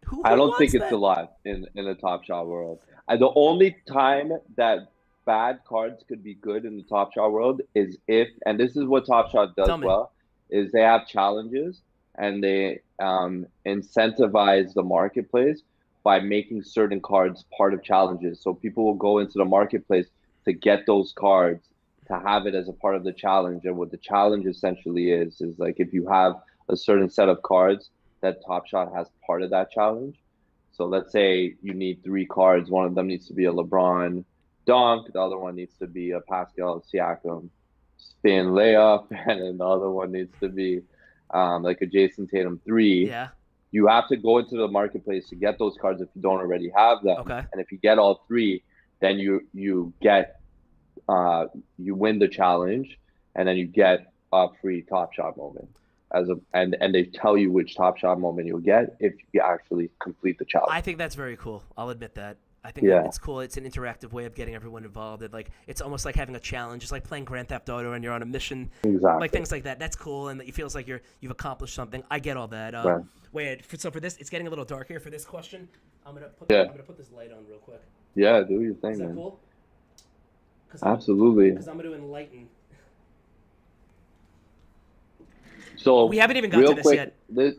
[SPEAKER 1] Who
[SPEAKER 2] I don't think
[SPEAKER 1] wants
[SPEAKER 2] it's a
[SPEAKER 1] that?
[SPEAKER 2] lot in the top shot world. The only time that bad cards could be good in the top shot world is if, and this is what Top Shot does
[SPEAKER 1] Tell me.
[SPEAKER 2] well, is they have challenges and they incentivize the marketplace by making certain cards part of challenges. So people will go into the marketplace to get those cards to have it as a part of the challenge. And what the challenge essentially is like if you have a certain set of cards that Top Shot has part of that challenge. So let's say you need three cards. One of them needs to be a LeBron dunk. The other one needs to be a Pascal Siakam spin layup, and then the other one needs to be like a Jason Tatum three.
[SPEAKER 1] Yeah.
[SPEAKER 2] You have to go into the marketplace to get those cards if you don't already have them.
[SPEAKER 1] Okay.
[SPEAKER 2] And if you get all three, then you get you win the challenge, and then you get a free Top Shot moment and they tell you which Top Shot moment you'll get if you actually complete the challenge.
[SPEAKER 1] I think that's very cool. I'll admit that. I think that
[SPEAKER 2] Yeah,
[SPEAKER 1] it's cool. It's an interactive way of getting everyone involved. And like it's almost like having a challenge. It's like playing Grand Theft Auto and you're on a mission, like
[SPEAKER 2] exactly.
[SPEAKER 1] things like that. That's cool, and it feels like you've accomplished something. I get all that.
[SPEAKER 2] Right.
[SPEAKER 1] So for this, it's getting a little dark here. For this question,
[SPEAKER 2] Yeah.
[SPEAKER 1] I'm gonna put this light on real quick.
[SPEAKER 2] Yeah, do your
[SPEAKER 1] Is
[SPEAKER 2] thing,
[SPEAKER 1] that
[SPEAKER 2] man.
[SPEAKER 1] cool?
[SPEAKER 2] Absolutely.
[SPEAKER 1] Because I'm gonna enlighten. We
[SPEAKER 2] So,
[SPEAKER 1] haven't even got to
[SPEAKER 2] real
[SPEAKER 1] this
[SPEAKER 2] quick,
[SPEAKER 1] yet.
[SPEAKER 2] this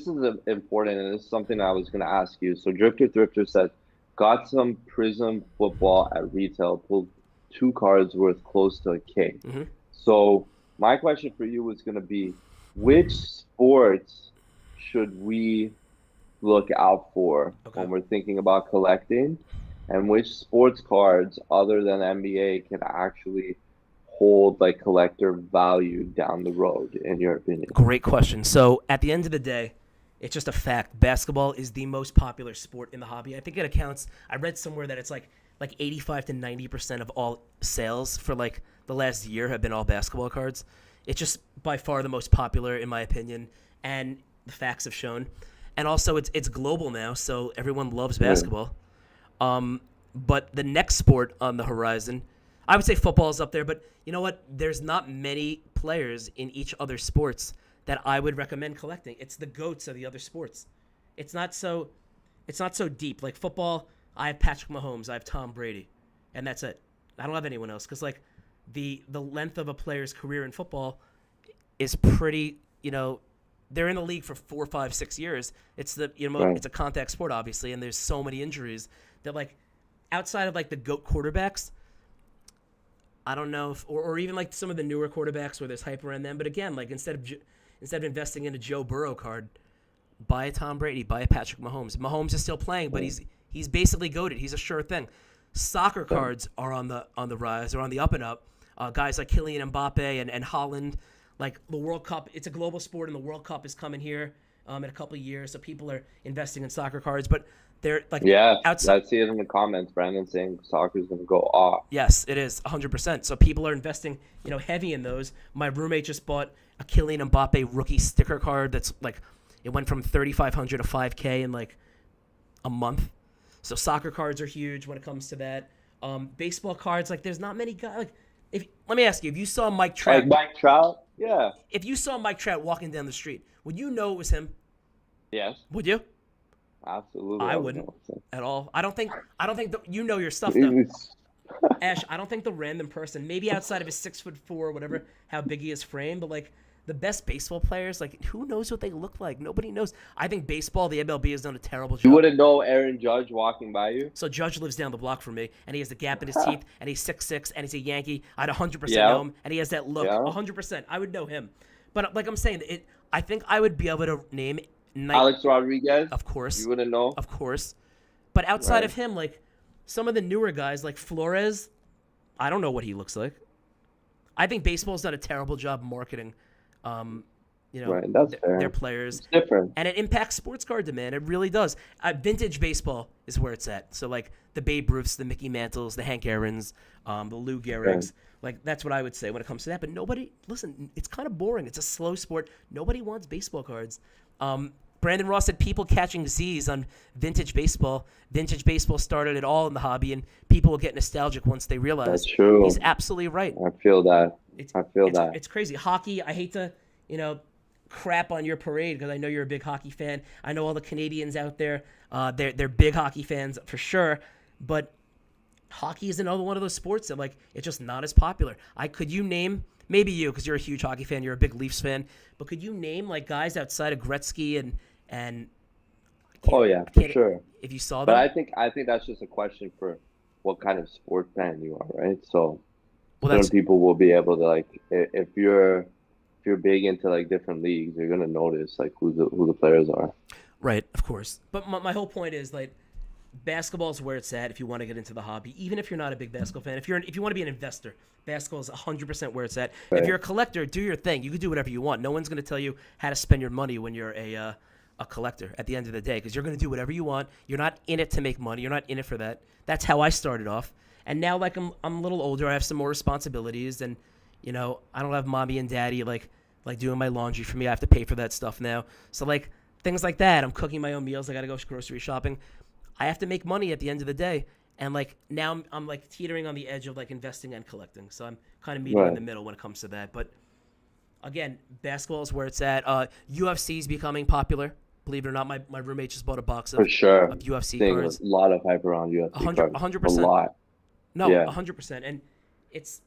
[SPEAKER 2] is important, and this is something I was gonna ask you. So, Drifter Thrifter said, got some Prism football at retail, pulled two cards worth close to a K.
[SPEAKER 1] Hmm.
[SPEAKER 2] So, my question for you was gonna be, which sports should we look out for
[SPEAKER 1] Okay.
[SPEAKER 2] when we're thinking about collecting, and which sports cards other than NBA can actually hold like collector value down the road, in your opinion?
[SPEAKER 1] Great question. So at the end of the day, it's just a fact. Basketball is the most popular sport in the hobby. I think it accounts. I read somewhere that it's like 85 to 90% of all sales for like the last year have been all basketball cards. It's just by far the most popular in my opinion, and the facts have shown. And also it's global now, so everyone loves
[SPEAKER 2] Yeah,
[SPEAKER 1] basketball. But the next sport on the horizon, I would say football is up there. But you know what? There's not many players in each other sports that I would recommend collecting. It's the goats of the other sports. It's not so, it's not so deep. Like football, I have Patrick Mahomes, I have Tom Brady, and that's it. I don't have anyone else because like the length of a player's career in football is pretty. They're in the league for 4, 5, 6 years.
[SPEAKER 2] right.
[SPEAKER 1] It's a contact sport, obviously, and there's so many injuries that like outside of like the GOAT quarterbacks, I don't know if, or even like some of the newer quarterbacks where there's hype around them. But again, like instead of investing in a Joe Burrow card, buy a Tom Brady, buy a Patrick Mahomes. Mahomes is still playing, but
[SPEAKER 2] Yeah,
[SPEAKER 1] he's basically goated. He's a sure thing. Soccer
[SPEAKER 2] yeah,
[SPEAKER 1] cards are on the rise, or on the up and up. Guys like Kylian Mbappe and Holland, like the World Cup. It's a global sport, and the World Cup is coming here in a couple of years. So people are investing in soccer cards, but they're like
[SPEAKER 2] yeah.
[SPEAKER 1] outside.
[SPEAKER 2] I see it in the comments. Brandon saying soccer's gonna go off.
[SPEAKER 1] Yes, it is 100%. So people are investing, heavy in those. My roommate just bought a Kylian Mbappe rookie sticker card that's like it went from 3,500 to 5K in like a month. So soccer cards are huge when it comes to that. Baseball cards, like there's not many guys. Like if let me ask you,
[SPEAKER 2] Like Mike Trout. Yeah.
[SPEAKER 1] If you saw Mike Trout walking down the street, would you know it was him?
[SPEAKER 2] Yes.
[SPEAKER 1] Would you?
[SPEAKER 2] Absolutely.
[SPEAKER 1] I
[SPEAKER 2] I would
[SPEAKER 1] wouldn't
[SPEAKER 2] know.
[SPEAKER 1] at all. I don't think you know your stuff though.
[SPEAKER 2] It's-
[SPEAKER 1] Ash, I don't think the random person, maybe outside of his 6'4", whatever, how big he is framed, but like the best baseball players, like who knows what they look like? Nobody knows. I think baseball, the MLB has done a terrible
[SPEAKER 2] You
[SPEAKER 1] job.
[SPEAKER 2] wouldn't know Aaron Judge walking by you.
[SPEAKER 1] So Judge lives down the block from me, and he has the gap in his teeth, and he's 6'6", and he's a Yankee. I'd 100% know
[SPEAKER 2] Yeah,
[SPEAKER 1] him, and he has that look.
[SPEAKER 2] yeah.
[SPEAKER 1] 100%, I would know him. But like I'm saying, I think I would be able to name
[SPEAKER 2] Alex Rodriguez.
[SPEAKER 1] of course,
[SPEAKER 2] You wouldn't know.
[SPEAKER 1] of course. But outside
[SPEAKER 2] Right.
[SPEAKER 1] of him, like some of the newer guys, like Flores, I don't know what he looks like. I think baseball's done a terrible job marketing,
[SPEAKER 2] Right. That's fair.
[SPEAKER 1] their players,
[SPEAKER 2] It's different.
[SPEAKER 1] and it impacts sports card demand. It really does. Vintage baseball is where it's at. So like the Babe Ruths, the Mickey Mantles, the Hank Aaron's, the Lou Gehrig's. Like that's what I would say when it comes to that. But nobody, listen, it's kind of boring. It's a slow sport. Nobody wants baseball cards. Brandon Ross said people catching Z's on vintage baseball. Vintage baseball started it all in the hobby, and people will get nostalgic once they realize.
[SPEAKER 2] That's true.
[SPEAKER 1] He's absolutely right.
[SPEAKER 2] I feel that.
[SPEAKER 1] It's it's crazy. Hockey, I hate to, crap on your parade because I know you're a big hockey fan. I know all the Canadians out there, they're big hockey fans for sure, but hockey is another one of those sports that like it's just not as popular. Could you name, maybe you because you're a huge hockey fan, you're a big Leafs fan, but could you name like guys outside of Gretzky and
[SPEAKER 2] Oh yeah, for sure.
[SPEAKER 1] if you saw
[SPEAKER 2] But
[SPEAKER 1] them?
[SPEAKER 2] I think that's just a question for what kind of sport fan you are, right? So
[SPEAKER 1] Well,
[SPEAKER 2] certain
[SPEAKER 1] that's
[SPEAKER 2] people will be able to like if you're big into like different leagues, you're gonna notice like who the players are.
[SPEAKER 1] right, of course. But my whole point is like basketball is where it's at if you want to get into the hobby. Even if you're not a big basketball fan, if you want to be an investor, basketball is 100% where it's at.
[SPEAKER 2] Right.
[SPEAKER 1] If you're a collector, do your thing. You can do whatever you want. No one's going to tell you how to spend your money when you're a collector at the end of the day because you're going to do whatever you want. You're not in it to make money. You're not in it for that. That's how I started off. And now like I'm a little older, I have some more responsibilities and I don't have mommy and daddy like doing my laundry for me. I have to pay for that stuff now. So like things like that. I'm cooking my own meals. I got to go grocery shopping. I have to make money at the end of the day. And like now I'm like teetering on the edge of like investing and collecting. So I'm kind of meeting in the middle when it comes to that. But again, basketball is where it's at. UFC is becoming popular. Believe it or not, my roommate just bought a box
[SPEAKER 2] For sure.
[SPEAKER 1] of UFC
[SPEAKER 2] Seeing
[SPEAKER 1] cards.
[SPEAKER 2] a lot of hype around UFC
[SPEAKER 1] 100%.
[SPEAKER 2] cards.
[SPEAKER 1] 100%.
[SPEAKER 2] A lot.
[SPEAKER 1] No,
[SPEAKER 2] Yeah.
[SPEAKER 1] 100%. And it's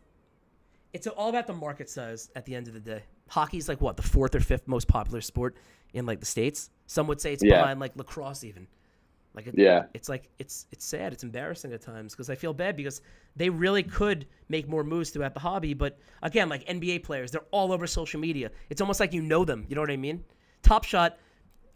[SPEAKER 1] all about the market size at the end of the day. Hockey's like what, the fourth or fifth most popular sport in like the States? Some would say it's behind like lacrosse even. Like it's like it's sad. It's embarrassing at times because I feel bad because they really could make more moves throughout the hobby. But again, like NBA players, they're all over social media. It's almost like you know them. You know what I mean? Top Shot,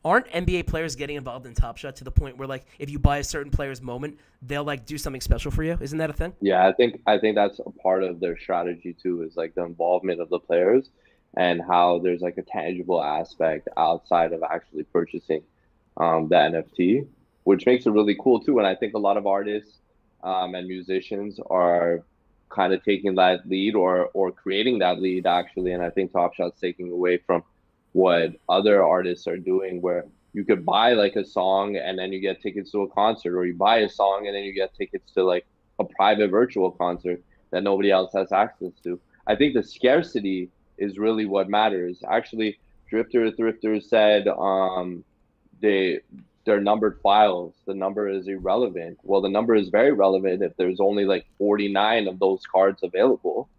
[SPEAKER 1] aren't NBA players getting involved in Top Shot to the point where like if you buy a certain player's moment, they'll like do something special for you? Isn't that a thing?
[SPEAKER 2] Yeah, I think that's a part of their strategy too, is like the involvement of the players and how there's like a tangible aspect outside of actually purchasing the NFT, which makes it really cool too. And I think a lot of artists and musicians are kind of taking that lead or creating that lead actually. And I think Top Shot's taking away from what other artists are doing, where you could buy like a song and then you get tickets to a concert, or you buy a song and then you get tickets to like a private virtual concert that nobody else has access to. I think the scarcity is really what matters. Actually, Drifter Thrifter said they're numbered files. The number is irrelevant. Well, the number is very relevant if there's only like 49 of those cards available.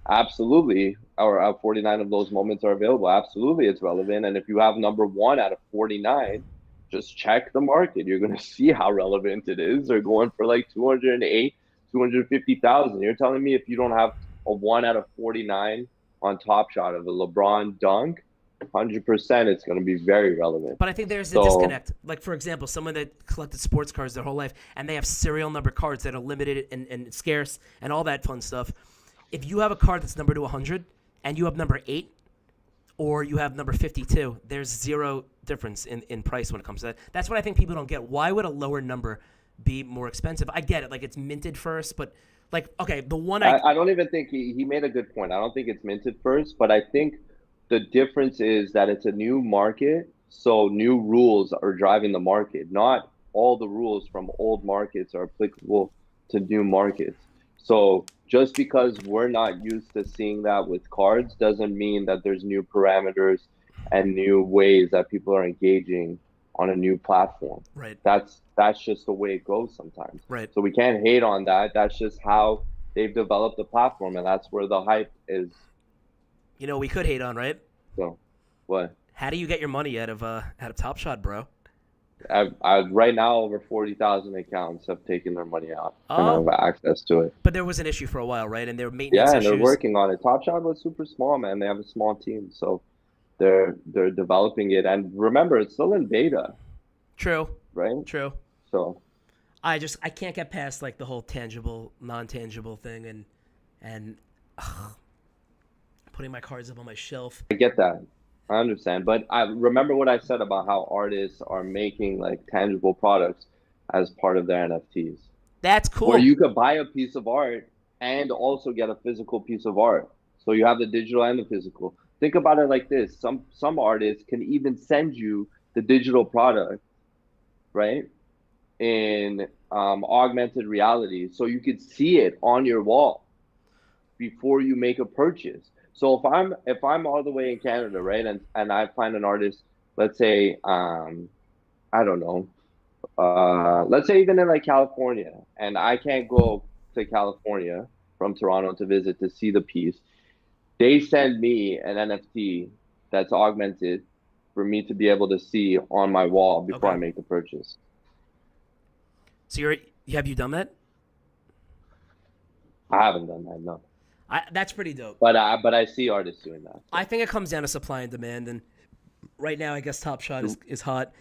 [SPEAKER 2] Absolutely. Or 49 of those moments are available. Absolutely, it's relevant. And if you have number 1 out of 49, just check the market. You're going to see how relevant it is. They're going for like 208, 250,000. You're telling me if you don't have a 1 out of 49 on Top Shot of a LeBron dunk, 100% it's going to be very relevant.
[SPEAKER 1] But I think there's a disconnect. Like, for example, someone that collected sports cards their whole life, and they have serial number cards that are limited and scarce and all that fun stuff. If you have a card that's numbered to 100 and you have number 8 or you have number 52, there's zero difference in price when it comes to that. That's what I think people don't get. Why would a lower number be more expensive? I get it. Like, it's minted first, but, like, okay, the one
[SPEAKER 2] I don't even think he made a good point. I don't think it's minted first, but I think the difference is that it's a new market, so new rules are driving the market. Not all the rules from old markets are applicable to new markets. So just because we're not used to seeing that with cards doesn't mean that there's new parameters and new ways that people are engaging on a new platform.
[SPEAKER 1] Right.
[SPEAKER 2] That's just the way it goes sometimes.
[SPEAKER 1] Right.
[SPEAKER 2] So we can't hate on that. That's just how they've developed the platform, and that's where the hype is.
[SPEAKER 1] You know, we could hate on, right?
[SPEAKER 2] So, what?
[SPEAKER 1] How do you get your money out of Top Shot, bro?
[SPEAKER 2] I right now over 40,000 accounts have taken their money out and I
[SPEAKER 1] Oh,
[SPEAKER 2] have access to it.
[SPEAKER 1] but there was an issue for a while, right? And there were maintenance
[SPEAKER 2] Yeah, and they're
[SPEAKER 1] issues.
[SPEAKER 2] working on it. Top Shot was super small, man. They have a small team, so they're developing it. And remember, it's still in beta,
[SPEAKER 1] True,
[SPEAKER 2] right?
[SPEAKER 1] true.
[SPEAKER 2] So
[SPEAKER 1] I can't get past like the whole tangible, non-tangible thing, and putting my cards up on my shelf.
[SPEAKER 2] I get that. I understand. But I remember what I said about how artists are making like tangible products as part of their NFTs,
[SPEAKER 1] That's
[SPEAKER 2] where
[SPEAKER 1] cool.
[SPEAKER 2] you could buy a piece of art and also get a physical piece of art. So you have the digital and the physical. Think about it like this. Some artists can even send you the digital product, right? In augmented reality, so you could see it on your wall before you make a purchase. So if I'm all the way in Canada, right, and I find an artist, let's say I don't know, let's say even in like California, and I can't go to California from Toronto to visit to see the piece, they send me an NFT that's augmented for me to be able to see on my wall before I
[SPEAKER 1] Okay.
[SPEAKER 2] make the purchase.
[SPEAKER 1] So have you done that?
[SPEAKER 2] I haven't done that, no.
[SPEAKER 1] That's pretty dope.
[SPEAKER 2] But I see artists doing that.
[SPEAKER 1] I think it comes down to supply and demand, and right now I guess Top Shot is hot,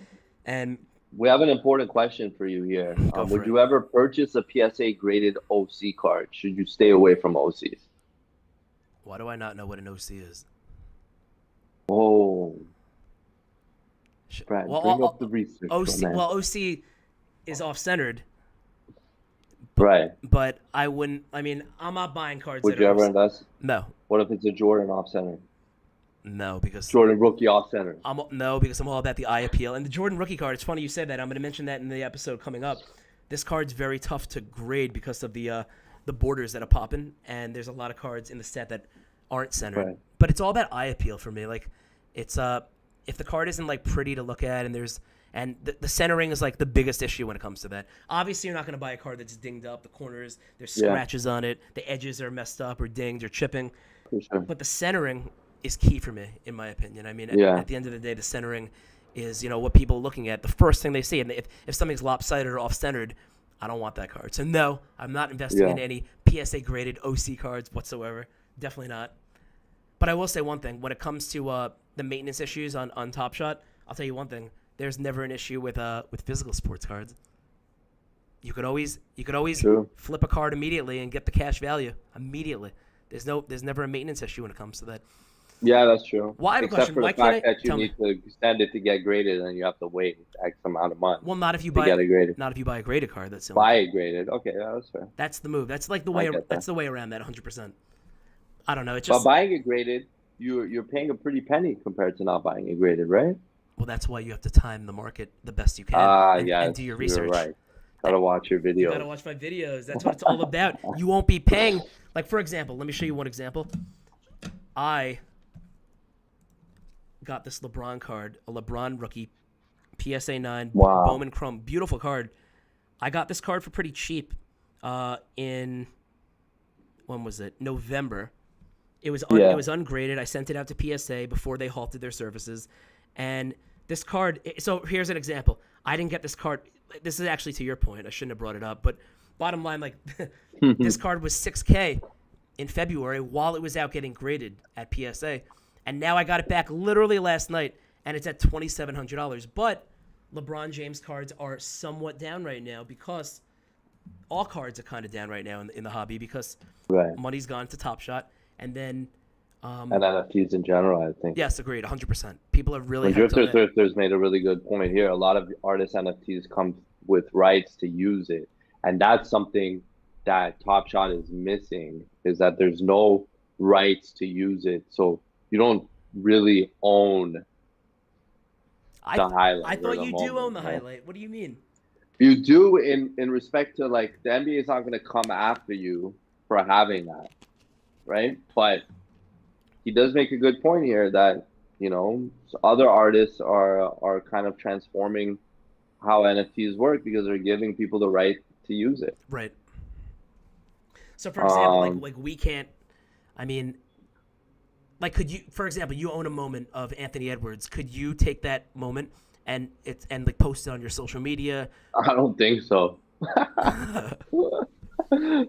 [SPEAKER 1] and
[SPEAKER 2] We have an important question for you here.
[SPEAKER 1] go for
[SPEAKER 2] Would
[SPEAKER 1] it.
[SPEAKER 2] you ever purchase a PSA graded OC card? Should you stay away from OCs?
[SPEAKER 1] Why do I not know what an OC is?
[SPEAKER 2] Oh, Brad,
[SPEAKER 1] Well,
[SPEAKER 2] bring up the research, man.
[SPEAKER 1] OC is off-centered,
[SPEAKER 2] Right.
[SPEAKER 1] but I wouldn't. I mean, I'm not buying cards
[SPEAKER 2] Would
[SPEAKER 1] that
[SPEAKER 2] you
[SPEAKER 1] are
[SPEAKER 2] ever invest?
[SPEAKER 1] no,
[SPEAKER 2] What if it's a Jordan off center?
[SPEAKER 1] no, because
[SPEAKER 2] Jordan rookie off center.
[SPEAKER 1] because I'm all about the eye appeal and the Jordan rookie card. It's funny you said that. I'm going to mention that in the episode coming up. This card's very tough to grade because of the borders that are popping, and there's a lot of cards in the set that aren't centered.
[SPEAKER 2] Right.
[SPEAKER 1] But it's all about eye appeal for me. Like, it's if the card isn't like pretty to look at, and the centering is like the biggest issue when it comes to that. Obviously, you're not going to buy a card that's dinged up. The corners, there's
[SPEAKER 2] Yeah.
[SPEAKER 1] scratches on it. The edges are messed up or dinged or chipping.
[SPEAKER 2] For sure.
[SPEAKER 1] But the centering is key for me, in my opinion. I mean,
[SPEAKER 2] Yeah.
[SPEAKER 1] at the end of the day, the centering is what people are looking at. The first thing they see, and if something's lopsided or off-centered, I don't want that card. So no, I'm not investing
[SPEAKER 2] Yeah.
[SPEAKER 1] in any PSA graded OC cards whatsoever. Definitely not. But I will say one thing: when it comes to the maintenance issues on Top Shot, I'll tell you one thing: there's never an issue with physical sports cards. You could always
[SPEAKER 2] True.
[SPEAKER 1] flip a card immediately and get the cash value immediately. There's never a maintenance issue when it comes to that.
[SPEAKER 2] Yeah, that's true.
[SPEAKER 1] Well, I have a
[SPEAKER 2] Except
[SPEAKER 1] question.
[SPEAKER 2] for the
[SPEAKER 1] Why can't
[SPEAKER 2] fact
[SPEAKER 1] I
[SPEAKER 2] that you
[SPEAKER 1] tell
[SPEAKER 2] need
[SPEAKER 1] me?
[SPEAKER 2] to send it to get graded, and you have to wait X amount of months
[SPEAKER 1] Well, not if you
[SPEAKER 2] to
[SPEAKER 1] buy
[SPEAKER 2] get it graded.
[SPEAKER 1] not if you buy a graded card. That's the only
[SPEAKER 2] Buy
[SPEAKER 1] thing.
[SPEAKER 2] it graded. Okay, yeah, that's fair.
[SPEAKER 1] That's the move. That's like the
[SPEAKER 2] I
[SPEAKER 1] way.
[SPEAKER 2] get that.
[SPEAKER 1] That's the way around that 100%. I don't know. It's
[SPEAKER 2] But
[SPEAKER 1] just
[SPEAKER 2] buying it graded, you're paying a pretty penny compared to not buying it graded, right?
[SPEAKER 1] well, that's why you have to time the market the best you can
[SPEAKER 2] Yes,
[SPEAKER 1] and do your
[SPEAKER 2] you're
[SPEAKER 1] research.
[SPEAKER 2] right. Gotta watch your
[SPEAKER 1] You gotta
[SPEAKER 2] videos.
[SPEAKER 1] watch my videos. That's what it's all about. You won't be paying. Like, for example, let me show you one example. I got this LeBron card, a LeBron rookie, PSA 9,
[SPEAKER 2] Wow.
[SPEAKER 1] Bowman Chrome. Beautiful card. I got this card for pretty cheap in, when was it? November. It was
[SPEAKER 2] Yeah.
[SPEAKER 1] it was ungraded. I sent it out to PSA before they halted their services. And this card, so here's an example. I didn't get this card. This is actually to your point. I shouldn't have brought it up. But bottom line, like, this card was $6K in February while it was out getting graded at PSA. And now I got it back literally last night, and it's at $2,700. But LeBron James cards are somewhat down right now because all cards are kind of down right now in the hobby because
[SPEAKER 2] Right.
[SPEAKER 1] money's gone to Top Shot. And then,
[SPEAKER 2] And NFTs in general, I think.
[SPEAKER 1] yes, agreed, 100%. People have really
[SPEAKER 2] And
[SPEAKER 1] hyped on that.
[SPEAKER 2] Drifters made a really good point here. A lot of artists' NFTs come with rights to use it. And that's something that Top Shot is missing, is that there's no rights to use it. So you don't really own the highlight.
[SPEAKER 1] I
[SPEAKER 2] or
[SPEAKER 1] thought
[SPEAKER 2] the
[SPEAKER 1] you do
[SPEAKER 2] moment,
[SPEAKER 1] own the
[SPEAKER 2] right?
[SPEAKER 1] highlight. What do you mean?
[SPEAKER 2] You do in respect to, like, the NBA is not going to come after you for having that, right? But he does make a good point here that, other artists are kind of transforming how NFTs work because they're giving people the right to use it.
[SPEAKER 1] Right. So, for example,
[SPEAKER 2] Um,
[SPEAKER 1] like we can't. I mean, like, could you, for example, you own a moment of Anthony Edwards. Could you take that moment and like post it on your social media?
[SPEAKER 2] I don't think so.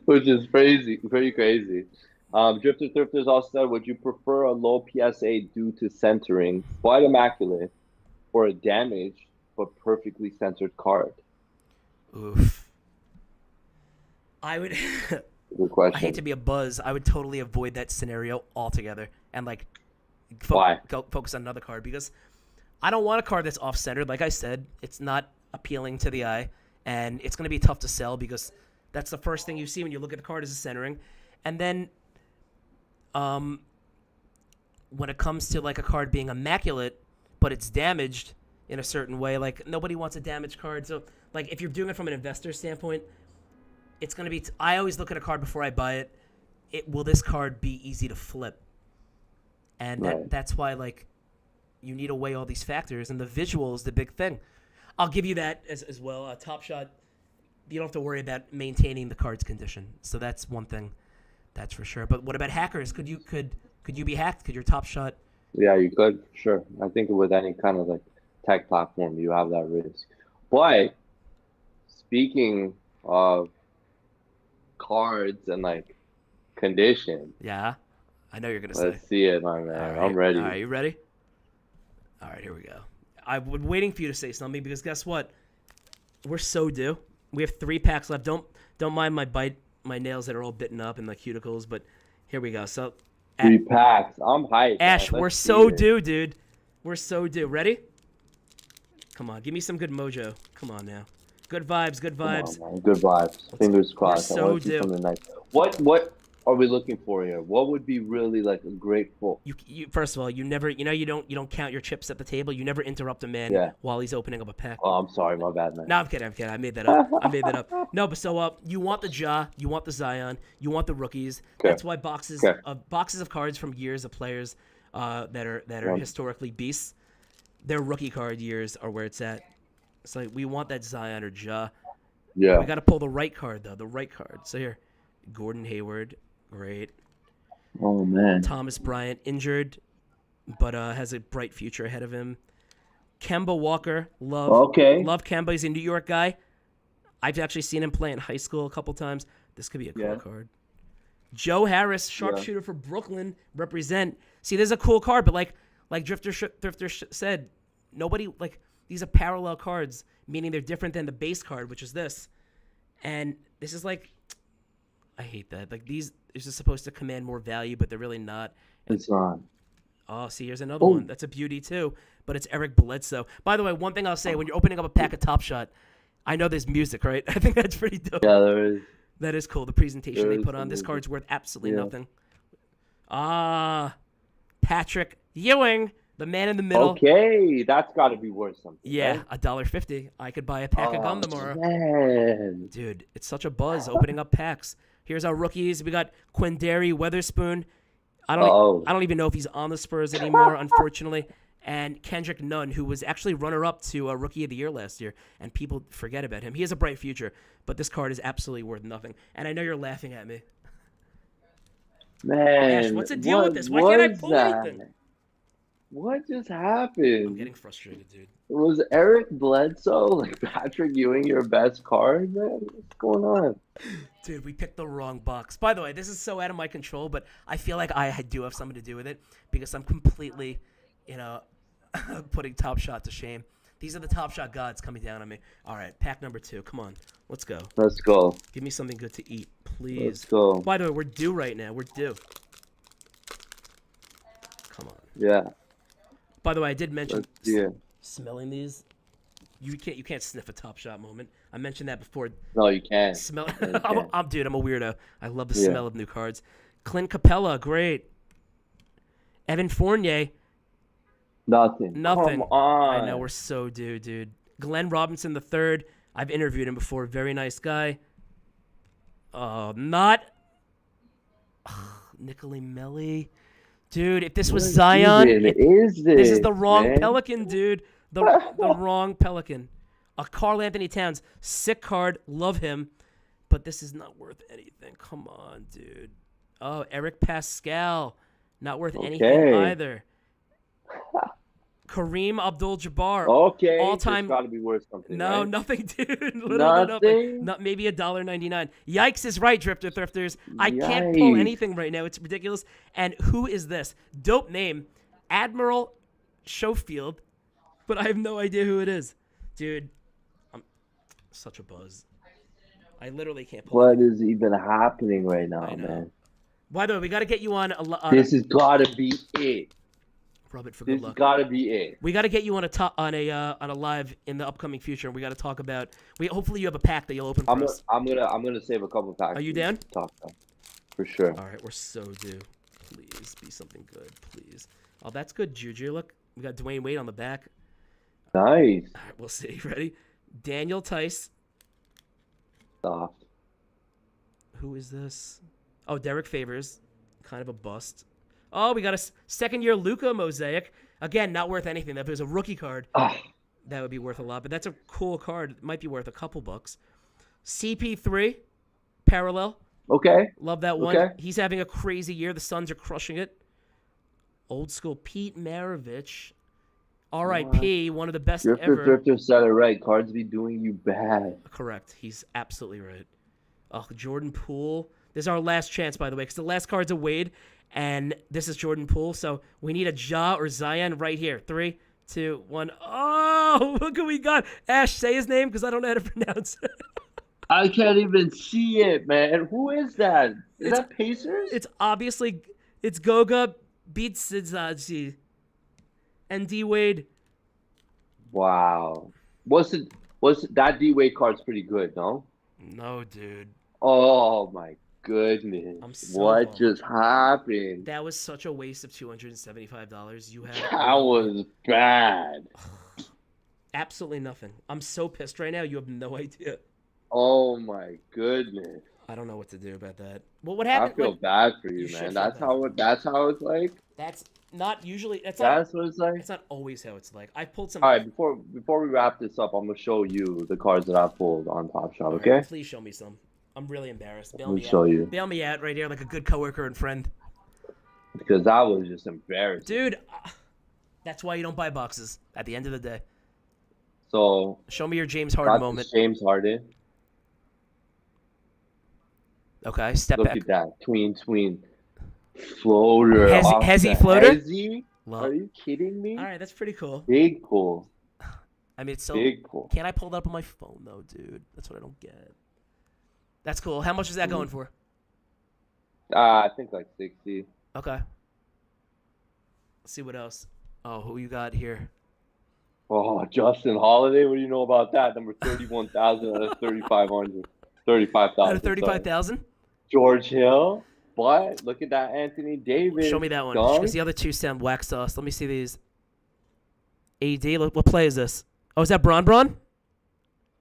[SPEAKER 2] Which is crazy, pretty crazy. Drifter Thrifters also said, would you prefer a low PSA due to centering, quite immaculate, or a damaged but perfectly centered card?
[SPEAKER 1] Oof. I would.
[SPEAKER 2] Good
[SPEAKER 1] I hate
[SPEAKER 2] question.
[SPEAKER 1] to be a buzz. I would totally avoid that scenario altogether and like
[SPEAKER 2] Why?
[SPEAKER 1] go focus on another card because I don't want a card that's off centered. Like I said, it's not appealing to the eye, and it's going to be tough to sell because that's the first thing you see when you look at the card is the centering, and then when it comes to like a card being immaculate but it's damaged in a certain way, like nobody wants a damaged card. So like if you're doing it from an investor standpoint, it's going to be I always look at a card before I buy it. Will this card be easy to flip? And
[SPEAKER 2] Right.
[SPEAKER 1] that's why like you need to weigh all these factors, and the visual is the big thing. I'll give you that as well. Top Shot, you don't have to worry about maintaining the card's condition. So that's one thing, that's for sure. But what about hackers? Could you be hacked? Could your Top Shot?
[SPEAKER 2] Yeah, you could, sure. I think with any kind of like tech platform, you have that risk. But speaking of cards and like condition,
[SPEAKER 1] Yeah, I know you're gonna say.
[SPEAKER 2] let's see it, my man.
[SPEAKER 1] All right,
[SPEAKER 2] I'm ready.
[SPEAKER 1] All right, you ready? All right, here we go. I've been waiting for you to say something because guess what? We're so due. We have 3 packs left. Don't mind my nails that are all bitten up and the cuticles, but here we go. So
[SPEAKER 2] 3 packs. I'm hyped.
[SPEAKER 1] Ash,
[SPEAKER 2] man.
[SPEAKER 1] we're
[SPEAKER 2] Let's
[SPEAKER 1] so
[SPEAKER 2] see it.
[SPEAKER 1] due, dude. We're so due. Ready? Come on, give me some good mojo. Come on now. Good vibes, good
[SPEAKER 2] Come on,
[SPEAKER 1] vibes.
[SPEAKER 2] man. Good vibes. Fingers crossed. I
[SPEAKER 1] so
[SPEAKER 2] want to see
[SPEAKER 1] due.
[SPEAKER 2] something nice. What are we looking for here? What would be really like a great pull?
[SPEAKER 1] You first of all, you never, you don't count your chips at the table. You never interrupt a man
[SPEAKER 2] Yeah.
[SPEAKER 1] while he's opening up a pack.
[SPEAKER 2] Oh, I'm sorry, my bad, man.
[SPEAKER 1] No, I'm kidding. I made that up. No, but so you want the Ja, you want the Zion, you want the rookies.
[SPEAKER 2] Okay.
[SPEAKER 1] That's why boxes
[SPEAKER 2] Okay.
[SPEAKER 1] of cards from years of players that are
[SPEAKER 2] Yeah.
[SPEAKER 1] historically beasts. Their rookie card years are where it's at. It's like we want that Zion or Ja.
[SPEAKER 2] Yeah.
[SPEAKER 1] We got to pull the right card though, the right card. So here, Gordon Hayward, great.
[SPEAKER 2] Oh man.
[SPEAKER 1] Thomas Bryant injured, but has a bright future ahead of him. Kemba Walker, love Kemba. He's a New York guy. I've actually seen him play in high school a couple times. This could be a cool card. Joe Harris, sharpshooter for Brooklyn, represent. See, there's a cool card, but like Thrifter said, nobody like these are parallel cards, meaning they're different than the base card, which is this. And this is like, I hate that. Like these is just supposed to command more value, but they're really not.
[SPEAKER 2] It's on.
[SPEAKER 1] Oh, see, here's another one. That's a beauty too, but it's Eric Bledsoe. By the way, one thing I'll say: when you're opening up a pack of Top Shot, I know there's music, right? I think that's pretty dope.
[SPEAKER 2] Yeah, there is.
[SPEAKER 1] That is cool. The presentation
[SPEAKER 2] There
[SPEAKER 1] they
[SPEAKER 2] is
[SPEAKER 1] put
[SPEAKER 2] some
[SPEAKER 1] on this
[SPEAKER 2] music.
[SPEAKER 1] card's worth absolutely nothing. Patrick Ewing, the man in the middle.
[SPEAKER 2] Okay, that's got to be worth something.
[SPEAKER 1] Yeah,
[SPEAKER 2] right?
[SPEAKER 1] $1.50. I could buy a pack of gum tomorrow.
[SPEAKER 2] Man.
[SPEAKER 1] Dude, it's such a buzz opening up packs. Here's our rookies. We got Quindary Weatherspoon. I don't even know if he's on the Spurs anymore, unfortunately. And Kendrick Nunn, who was actually runner-up to Rookie of the Year last year, and people forget about him. He has a bright future, but this card is absolutely worth nothing. And I know you're laughing at me.
[SPEAKER 2] Man,
[SPEAKER 1] Ash, what's the deal with this? Why can't I
[SPEAKER 2] was
[SPEAKER 1] pull
[SPEAKER 2] that?
[SPEAKER 1] anything?
[SPEAKER 2] What just happened?
[SPEAKER 1] I'm getting frustrated, dude.
[SPEAKER 2] Was Eric Bledsoe, like Patrick Ewing, your best card, man? What's going on?
[SPEAKER 1] Dude, we picked the wrong box. By the way, this is so out of my control, but I feel like I do have something to do with it because I'm completely, putting Top Shot to shame. These are the Top Shot gods coming down on me. All right, pack number 2. Come on. Let's go.
[SPEAKER 2] Let's go.
[SPEAKER 1] Give me something good to eat, please.
[SPEAKER 2] Let's go.
[SPEAKER 1] By the way, we're due right now. We're due. Come on.
[SPEAKER 2] Yeah.
[SPEAKER 1] By the way, I did mention
[SPEAKER 2] Yeah.
[SPEAKER 1] smelling these. You can't sniff a Top Shot moment. I mentioned that before.
[SPEAKER 2] No, you can't.
[SPEAKER 1] Smell.
[SPEAKER 2] No, you can't.
[SPEAKER 1] I'm a weirdo. I love the smell of new cards. Clint Capella, great. Evan Fournier,
[SPEAKER 2] Nothing.
[SPEAKER 1] nothing.
[SPEAKER 2] Come on.
[SPEAKER 1] I know we're so due, dude. Glenn Robinson III. I've interviewed him before. Very nice guy. Not Nicolai Melli. Dude, if this was Zion, this is the wrong
[SPEAKER 2] man?
[SPEAKER 1] Pelican, dude. The wrong Pelican. A Karl Anthony Towns, sick card, love him, but this is not worth anything. Come on, dude. Oh, Eric Pascal, Not worth anything
[SPEAKER 2] Okay.
[SPEAKER 1] either. Kareem Abdul-Jabbar.
[SPEAKER 2] Okay.
[SPEAKER 1] All-time.
[SPEAKER 2] It's got to be worth something,
[SPEAKER 1] No,
[SPEAKER 2] right?
[SPEAKER 1] nothing, dude. Literally nothing.
[SPEAKER 2] Nothing?
[SPEAKER 1] Maybe $1.99. Yikes is right, Drifter Thrifters. I can't pull
[SPEAKER 2] Yikes.
[SPEAKER 1] anything right now. It's ridiculous. And who is this? Dope name. Admiral Schofield. But I have no idea who it is. Dude, I'm such a buzz. I literally can't pull
[SPEAKER 2] What
[SPEAKER 1] anything.
[SPEAKER 2] is even happening right now,
[SPEAKER 1] I know.
[SPEAKER 2] man?
[SPEAKER 1] By the way, we got to get you on
[SPEAKER 2] This has got to be it.
[SPEAKER 1] rub it for
[SPEAKER 2] This
[SPEAKER 1] good
[SPEAKER 2] has
[SPEAKER 1] luck.
[SPEAKER 2] got to be it.
[SPEAKER 1] We got to get you on a live in the upcoming future. And we got to talk about. Hopefully you have a pack that you'll open for us.
[SPEAKER 2] I'm gonna save a couple packs.
[SPEAKER 1] Are you down?
[SPEAKER 2] Talk about for sure.
[SPEAKER 1] All right, we're so due. Please be something good, please. Oh, that's good, Juju. Look, we got Dwayne Wade on the back.
[SPEAKER 2] Nice.
[SPEAKER 1] All right, we'll see. Ready? Daniel Tice.
[SPEAKER 2] Stop.
[SPEAKER 1] Who is this? Oh, Derek Favors. Kind of a bust. Oh, we got a second-year Luka mosaic. Again, not worth anything. If it was a rookie card, that would be worth a lot. But that's a cool card. It might be worth a couple bucks. CP3, parallel.
[SPEAKER 2] Okay.
[SPEAKER 1] Love that one.
[SPEAKER 2] Okay.
[SPEAKER 1] He's having a crazy year. The Suns are crushing it. Old school Pete Maravich. R.I.P. One of the best ever.
[SPEAKER 2] Drifter said it right. Cards be doing you bad.
[SPEAKER 1] Correct. He's absolutely right. Oh, Jordan Poole. This is our last chance, by the way, because the last card's a Wade, and this is Jordan Poole. So we need a Ja or Zion right here. 3, 2, 1. Oh, look what we got. Ash, say his name because I don't know how to pronounce it.
[SPEAKER 2] I can't even see it, man. Who is that? Is that Pacers?
[SPEAKER 1] It's obviously Goga beats Zazi and D Wade.
[SPEAKER 2] Wow. That D Wade card's pretty good, no?
[SPEAKER 1] No, dude.
[SPEAKER 2] Oh my goodness.
[SPEAKER 1] I'm so
[SPEAKER 2] what
[SPEAKER 1] bummed.
[SPEAKER 2] just happened?
[SPEAKER 1] That was such a waste of $275. You had
[SPEAKER 2] That was bad.
[SPEAKER 1] absolutely nothing. I'm so pissed right now. You have no idea.
[SPEAKER 2] Oh my goodness.
[SPEAKER 1] I don't know what to do about that. Well, what happened?
[SPEAKER 2] I feel bad for you,
[SPEAKER 1] should
[SPEAKER 2] man.
[SPEAKER 1] feel
[SPEAKER 2] That's
[SPEAKER 1] bad.
[SPEAKER 2] that's how it's like.
[SPEAKER 1] That's not usually. That's
[SPEAKER 2] what it's like.
[SPEAKER 1] It's not always how it's like. I pulled some.
[SPEAKER 2] All right, before we wrap this up, I'm gonna show you the cards that I pulled on Top Shot.
[SPEAKER 1] All
[SPEAKER 2] Okay?
[SPEAKER 1] right, please show me some. I'm really embarrassed.
[SPEAKER 2] Let me show you
[SPEAKER 1] Bail me out right here, like a good coworker and friend.
[SPEAKER 2] because that was just embarrassing,
[SPEAKER 1] Dude, that's why you don't buy boxes. At the end of the day,
[SPEAKER 2] So
[SPEAKER 1] show me your James Harden
[SPEAKER 2] got
[SPEAKER 1] moment.
[SPEAKER 2] this James Harden.
[SPEAKER 1] Okay, step
[SPEAKER 2] Look
[SPEAKER 1] back.
[SPEAKER 2] at that tween floater.
[SPEAKER 1] Hezzy floater?
[SPEAKER 2] Hezzy?
[SPEAKER 1] Love.
[SPEAKER 2] Are you kidding me?
[SPEAKER 1] All right, that's pretty cool.
[SPEAKER 2] Big pull.
[SPEAKER 1] I mean, it's so.
[SPEAKER 2] Big pull.
[SPEAKER 1] Can't I pull that up on my phone though, dude? That's what I don't get. That's cool. How much is that going for?
[SPEAKER 2] I think like 60.
[SPEAKER 1] Okay. Let's see what else. Oh, who you got here?
[SPEAKER 2] Oh, Justin Holiday. What do you know about that? Number 31,000 out of 3,500. 35,000.
[SPEAKER 1] Out of 35,000?
[SPEAKER 2] George Hill. But look at that Anthony Davis.
[SPEAKER 1] Show me that one.
[SPEAKER 2] dunk.
[SPEAKER 1] Because the other two sound wax sauce. Let me see these. AD. What play is this? Oh, is that Bron?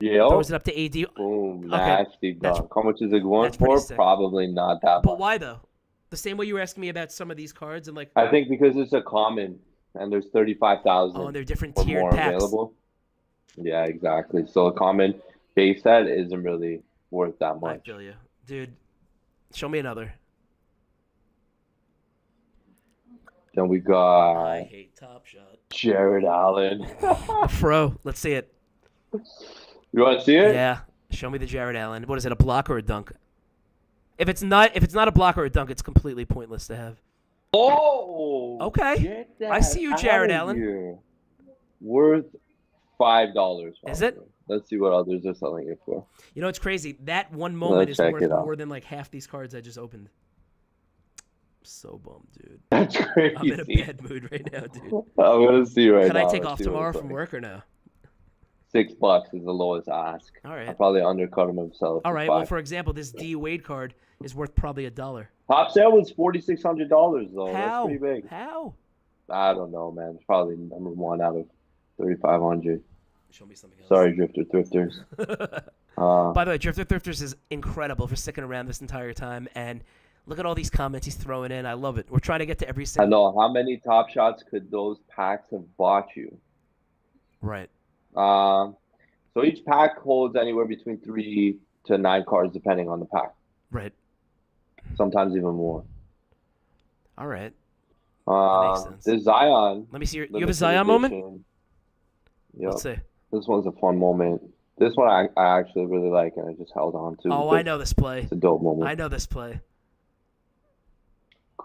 [SPEAKER 2] Yeah.
[SPEAKER 1] Or was it up to AD?
[SPEAKER 2] Boom.
[SPEAKER 1] Okay.
[SPEAKER 2] Nasty dunk. How much is it going
[SPEAKER 1] That's pretty
[SPEAKER 2] for?
[SPEAKER 1] sick.
[SPEAKER 2] Probably not that
[SPEAKER 1] But
[SPEAKER 2] much.
[SPEAKER 1] why though? The same way you were asking me about some of these cards and like.
[SPEAKER 2] I think because it's a common and there's 35,000
[SPEAKER 1] Oh, and they're different
[SPEAKER 2] or
[SPEAKER 1] tiered
[SPEAKER 2] more
[SPEAKER 1] packs.
[SPEAKER 2] available. Yeah, exactly. So a common base set isn't really worth that
[SPEAKER 1] I
[SPEAKER 2] much.
[SPEAKER 1] feel you, dude. Show me another.
[SPEAKER 2] Then we
[SPEAKER 1] I
[SPEAKER 2] got
[SPEAKER 1] hate Top Shot.
[SPEAKER 2] Jared Allen.
[SPEAKER 1] Fro, let's see it.
[SPEAKER 2] You want to see it?
[SPEAKER 1] Yeah, show me the Jared Allen. What is it, a block or a dunk? If it's not a block or a dunk, it's completely pointless to have.
[SPEAKER 2] Oh.
[SPEAKER 1] Okay.
[SPEAKER 2] Get that
[SPEAKER 1] I see you, Jared
[SPEAKER 2] outta
[SPEAKER 1] Allen.
[SPEAKER 2] here. Worth $5.
[SPEAKER 1] Is it?
[SPEAKER 2] probably. Let's see what others are selling it for.
[SPEAKER 1] You know, it's crazy. That one moment
[SPEAKER 2] Let's
[SPEAKER 1] is
[SPEAKER 2] check
[SPEAKER 1] worth
[SPEAKER 2] it out.
[SPEAKER 1] more than like half these cards I just opened. So bummed, dude.
[SPEAKER 2] That's crazy.
[SPEAKER 1] I'm in a bad mood right now, dude.
[SPEAKER 2] I'm gonna see right
[SPEAKER 1] Can
[SPEAKER 2] now.
[SPEAKER 1] I take
[SPEAKER 2] Let's
[SPEAKER 1] off
[SPEAKER 2] see what
[SPEAKER 1] tomorrow
[SPEAKER 2] it's
[SPEAKER 1] from
[SPEAKER 2] like.
[SPEAKER 1] work or no?
[SPEAKER 2] $6 is the lowest ask.
[SPEAKER 1] All
[SPEAKER 2] I
[SPEAKER 1] right.
[SPEAKER 2] probably undercut him himself.
[SPEAKER 1] All
[SPEAKER 2] for
[SPEAKER 1] right. Well,
[SPEAKER 2] $5.
[SPEAKER 1] for example, this D Wade card is worth probably $1.
[SPEAKER 2] Top sale was $4,600 though.
[SPEAKER 1] How?
[SPEAKER 2] That's pretty big.
[SPEAKER 1] How?
[SPEAKER 2] I don't know, man. It's probably number one out of 3,500.
[SPEAKER 1] Show me something else.
[SPEAKER 2] Sorry, Drifter Thrifters.
[SPEAKER 1] By the way, Drifter Thrifters is incredible for sticking around this entire time. And look at all these comments he's throwing in. I love it. We're trying to get to every
[SPEAKER 2] I
[SPEAKER 1] single.
[SPEAKER 2] know. How many Top Shots could those packs have bought you?
[SPEAKER 1] Right.
[SPEAKER 2] So each pack holds anywhere between 3 to 9 cards, depending on the pack.
[SPEAKER 1] Right.
[SPEAKER 2] Sometimes even more.
[SPEAKER 1] All right. That makes sense.
[SPEAKER 2] This Zion
[SPEAKER 1] Let me see. You have a
[SPEAKER 2] limited
[SPEAKER 1] Zion moment?
[SPEAKER 2] edition.
[SPEAKER 1] Let's
[SPEAKER 2] Yep.
[SPEAKER 1] see.
[SPEAKER 2] This one's a fun moment. This one I actually really like, and I just held on to
[SPEAKER 1] Oh, I
[SPEAKER 2] because
[SPEAKER 1] know this play.
[SPEAKER 2] it's a dope moment.
[SPEAKER 1] I know this play.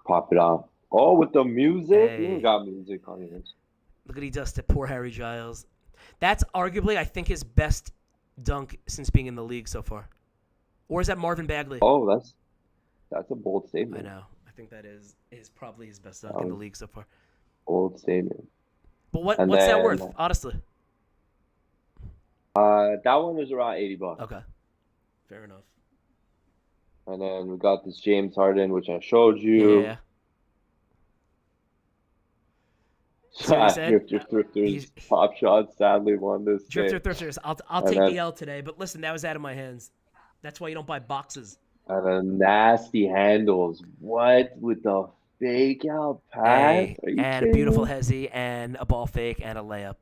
[SPEAKER 2] Pop it out. Oh, with the music? You even
[SPEAKER 1] Hey,
[SPEAKER 2] got music on yours.
[SPEAKER 1] look what he does to poor Harry Giles. That's arguably, I think, his best dunk since being in the league so far. Or is that Marvin Bagley?
[SPEAKER 2] Oh, that's a bold
[SPEAKER 1] I
[SPEAKER 2] statement.
[SPEAKER 1] know. I think that is probably his best
[SPEAKER 2] That
[SPEAKER 1] dunk in the
[SPEAKER 2] was
[SPEAKER 1] league so far.
[SPEAKER 2] a bold statement.
[SPEAKER 1] But
[SPEAKER 2] And
[SPEAKER 1] what's that
[SPEAKER 2] then
[SPEAKER 1] worth, honestly?
[SPEAKER 2] that one is around $80.
[SPEAKER 1] Okay, fair enough.
[SPEAKER 2] And then we got this James Harden, which I showed you.
[SPEAKER 1] Yeah. See what he said?
[SPEAKER 2] Drifter Thrifters
[SPEAKER 1] He's
[SPEAKER 2] Top Shot sadly won this
[SPEAKER 1] Drifter
[SPEAKER 2] game.
[SPEAKER 1] Thrifters. I'll
[SPEAKER 2] And
[SPEAKER 1] take the
[SPEAKER 2] then
[SPEAKER 1] L today, but listen, that was out of my hands. That's why you don't buy boxes.
[SPEAKER 2] and then nasty handles. What with the fake out pass?
[SPEAKER 1] A
[SPEAKER 2] Are you
[SPEAKER 1] and a
[SPEAKER 2] kidding
[SPEAKER 1] beautiful
[SPEAKER 2] me?
[SPEAKER 1] hezzy and a ball fake and a layup.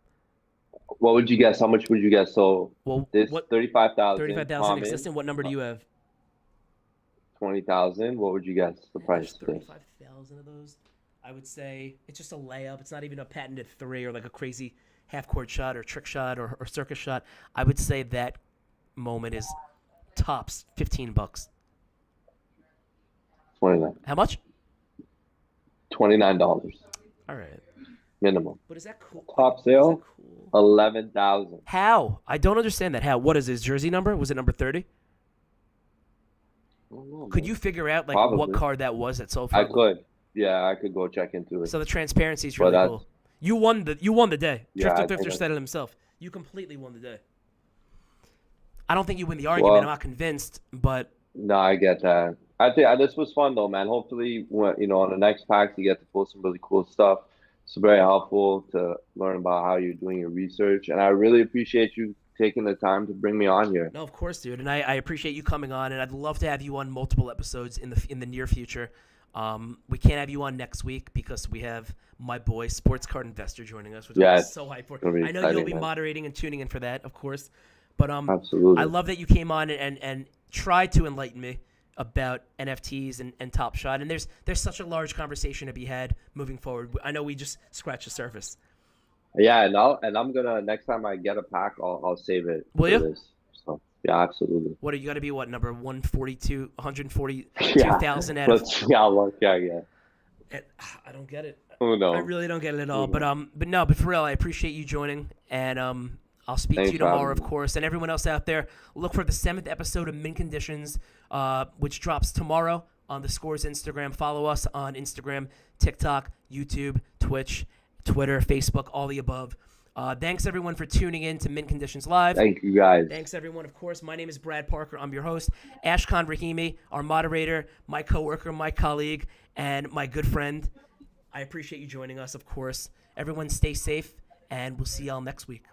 [SPEAKER 2] What would you guess? How much would you guess? So
[SPEAKER 1] Well,
[SPEAKER 2] this
[SPEAKER 1] what
[SPEAKER 2] 35,000
[SPEAKER 1] 35,000
[SPEAKER 2] common,
[SPEAKER 1] existent? What number do you have?
[SPEAKER 2] 20,000. What would you guess the
[SPEAKER 1] There's
[SPEAKER 2] price of this?
[SPEAKER 1] 35,000 of those. I would say it's just a layup. It's not even a patented three or like a crazy half court shot or trick shot or circus shot. I would say that moment is tops $15.
[SPEAKER 2] 29.
[SPEAKER 1] How much?
[SPEAKER 2] $29
[SPEAKER 1] All right.
[SPEAKER 2] minimum.
[SPEAKER 1] But is that cool?
[SPEAKER 2] Top
[SPEAKER 1] Is that
[SPEAKER 2] sale
[SPEAKER 1] cool?
[SPEAKER 2] 11,000.
[SPEAKER 1] How? I don't understand that. How? What is his jersey number? Was it number 30?
[SPEAKER 2] I don't know,
[SPEAKER 1] Could
[SPEAKER 2] man.
[SPEAKER 1] you figure out like what
[SPEAKER 2] Probably.
[SPEAKER 1] card that was that sold for?
[SPEAKER 2] I could. Yeah, I could go check into it.
[SPEAKER 1] So the transparency is
[SPEAKER 2] But
[SPEAKER 1] really
[SPEAKER 2] that's
[SPEAKER 1] cool. You won the day.
[SPEAKER 2] yeah,
[SPEAKER 1] Drifter
[SPEAKER 2] I think
[SPEAKER 1] Thrifter
[SPEAKER 2] that's
[SPEAKER 1] said it himself. You completely won the day. I don't think you win the argument. I'm
[SPEAKER 2] well.
[SPEAKER 1] not convinced, but
[SPEAKER 2] No, I get that. I think this was fun though, man. Hopefully, when on the next packs, you get to pull some really cool stuff. It's very helpful to learn about how you're doing your research, and I really appreciate you taking the time to bring me on here.
[SPEAKER 1] no, of course, dude. And I appreciate you coming on, and I'd love to have you on multiple episodes in the near future. We can't have you on next week because we have my boy Sports Card Investor joining us, which I'm
[SPEAKER 2] Yes,
[SPEAKER 1] so hyped for.
[SPEAKER 2] it's gonna be
[SPEAKER 1] I know you'll
[SPEAKER 2] exciting,
[SPEAKER 1] be
[SPEAKER 2] man.
[SPEAKER 1] moderating and tuning in for that, of course. But I
[SPEAKER 2] Absolutely.
[SPEAKER 1] love that you came on and tried to enlighten me about NFTs and Top Shot. And there's such a large conversation to be had moving forward. I know we just scratched the surface.
[SPEAKER 2] Yeah, and I'm gonna next time I get a pack, I'll save it
[SPEAKER 1] Will
[SPEAKER 2] for
[SPEAKER 1] you?
[SPEAKER 2] this. So yeah, absolutely.
[SPEAKER 1] What are you got to be? What number 142,
[SPEAKER 2] Yeah,
[SPEAKER 1] 142,000 out of?
[SPEAKER 2] let's see how lucky I get.
[SPEAKER 1] I don't get it.
[SPEAKER 2] Who
[SPEAKER 1] I
[SPEAKER 2] knows?
[SPEAKER 1] really don't get it at all.
[SPEAKER 2] Who knows?
[SPEAKER 1] But for real, I appreciate you joining, and I'll speak to
[SPEAKER 2] Thanks
[SPEAKER 1] you
[SPEAKER 2] for having
[SPEAKER 1] tomorrow, of
[SPEAKER 2] me.
[SPEAKER 1] course. And everyone else out there, look for the 7th episode of Mint Conditions, which drops tomorrow on theScore's Instagram. Follow us on Instagram, TikTok, YouTube, Twitch, Twitter, Facebook, all the above. Thanks everyone for tuning in to Mint Conditions Live.
[SPEAKER 2] Thank you guys.
[SPEAKER 1] Thanks everyone. Of course, my name is Brad Parker. I'm your host. Ashkan Rahimi, our moderator, my coworker, my colleague, and my good friend. I appreciate you joining us, of course. Everyone stay safe, and we'll see y'all next week.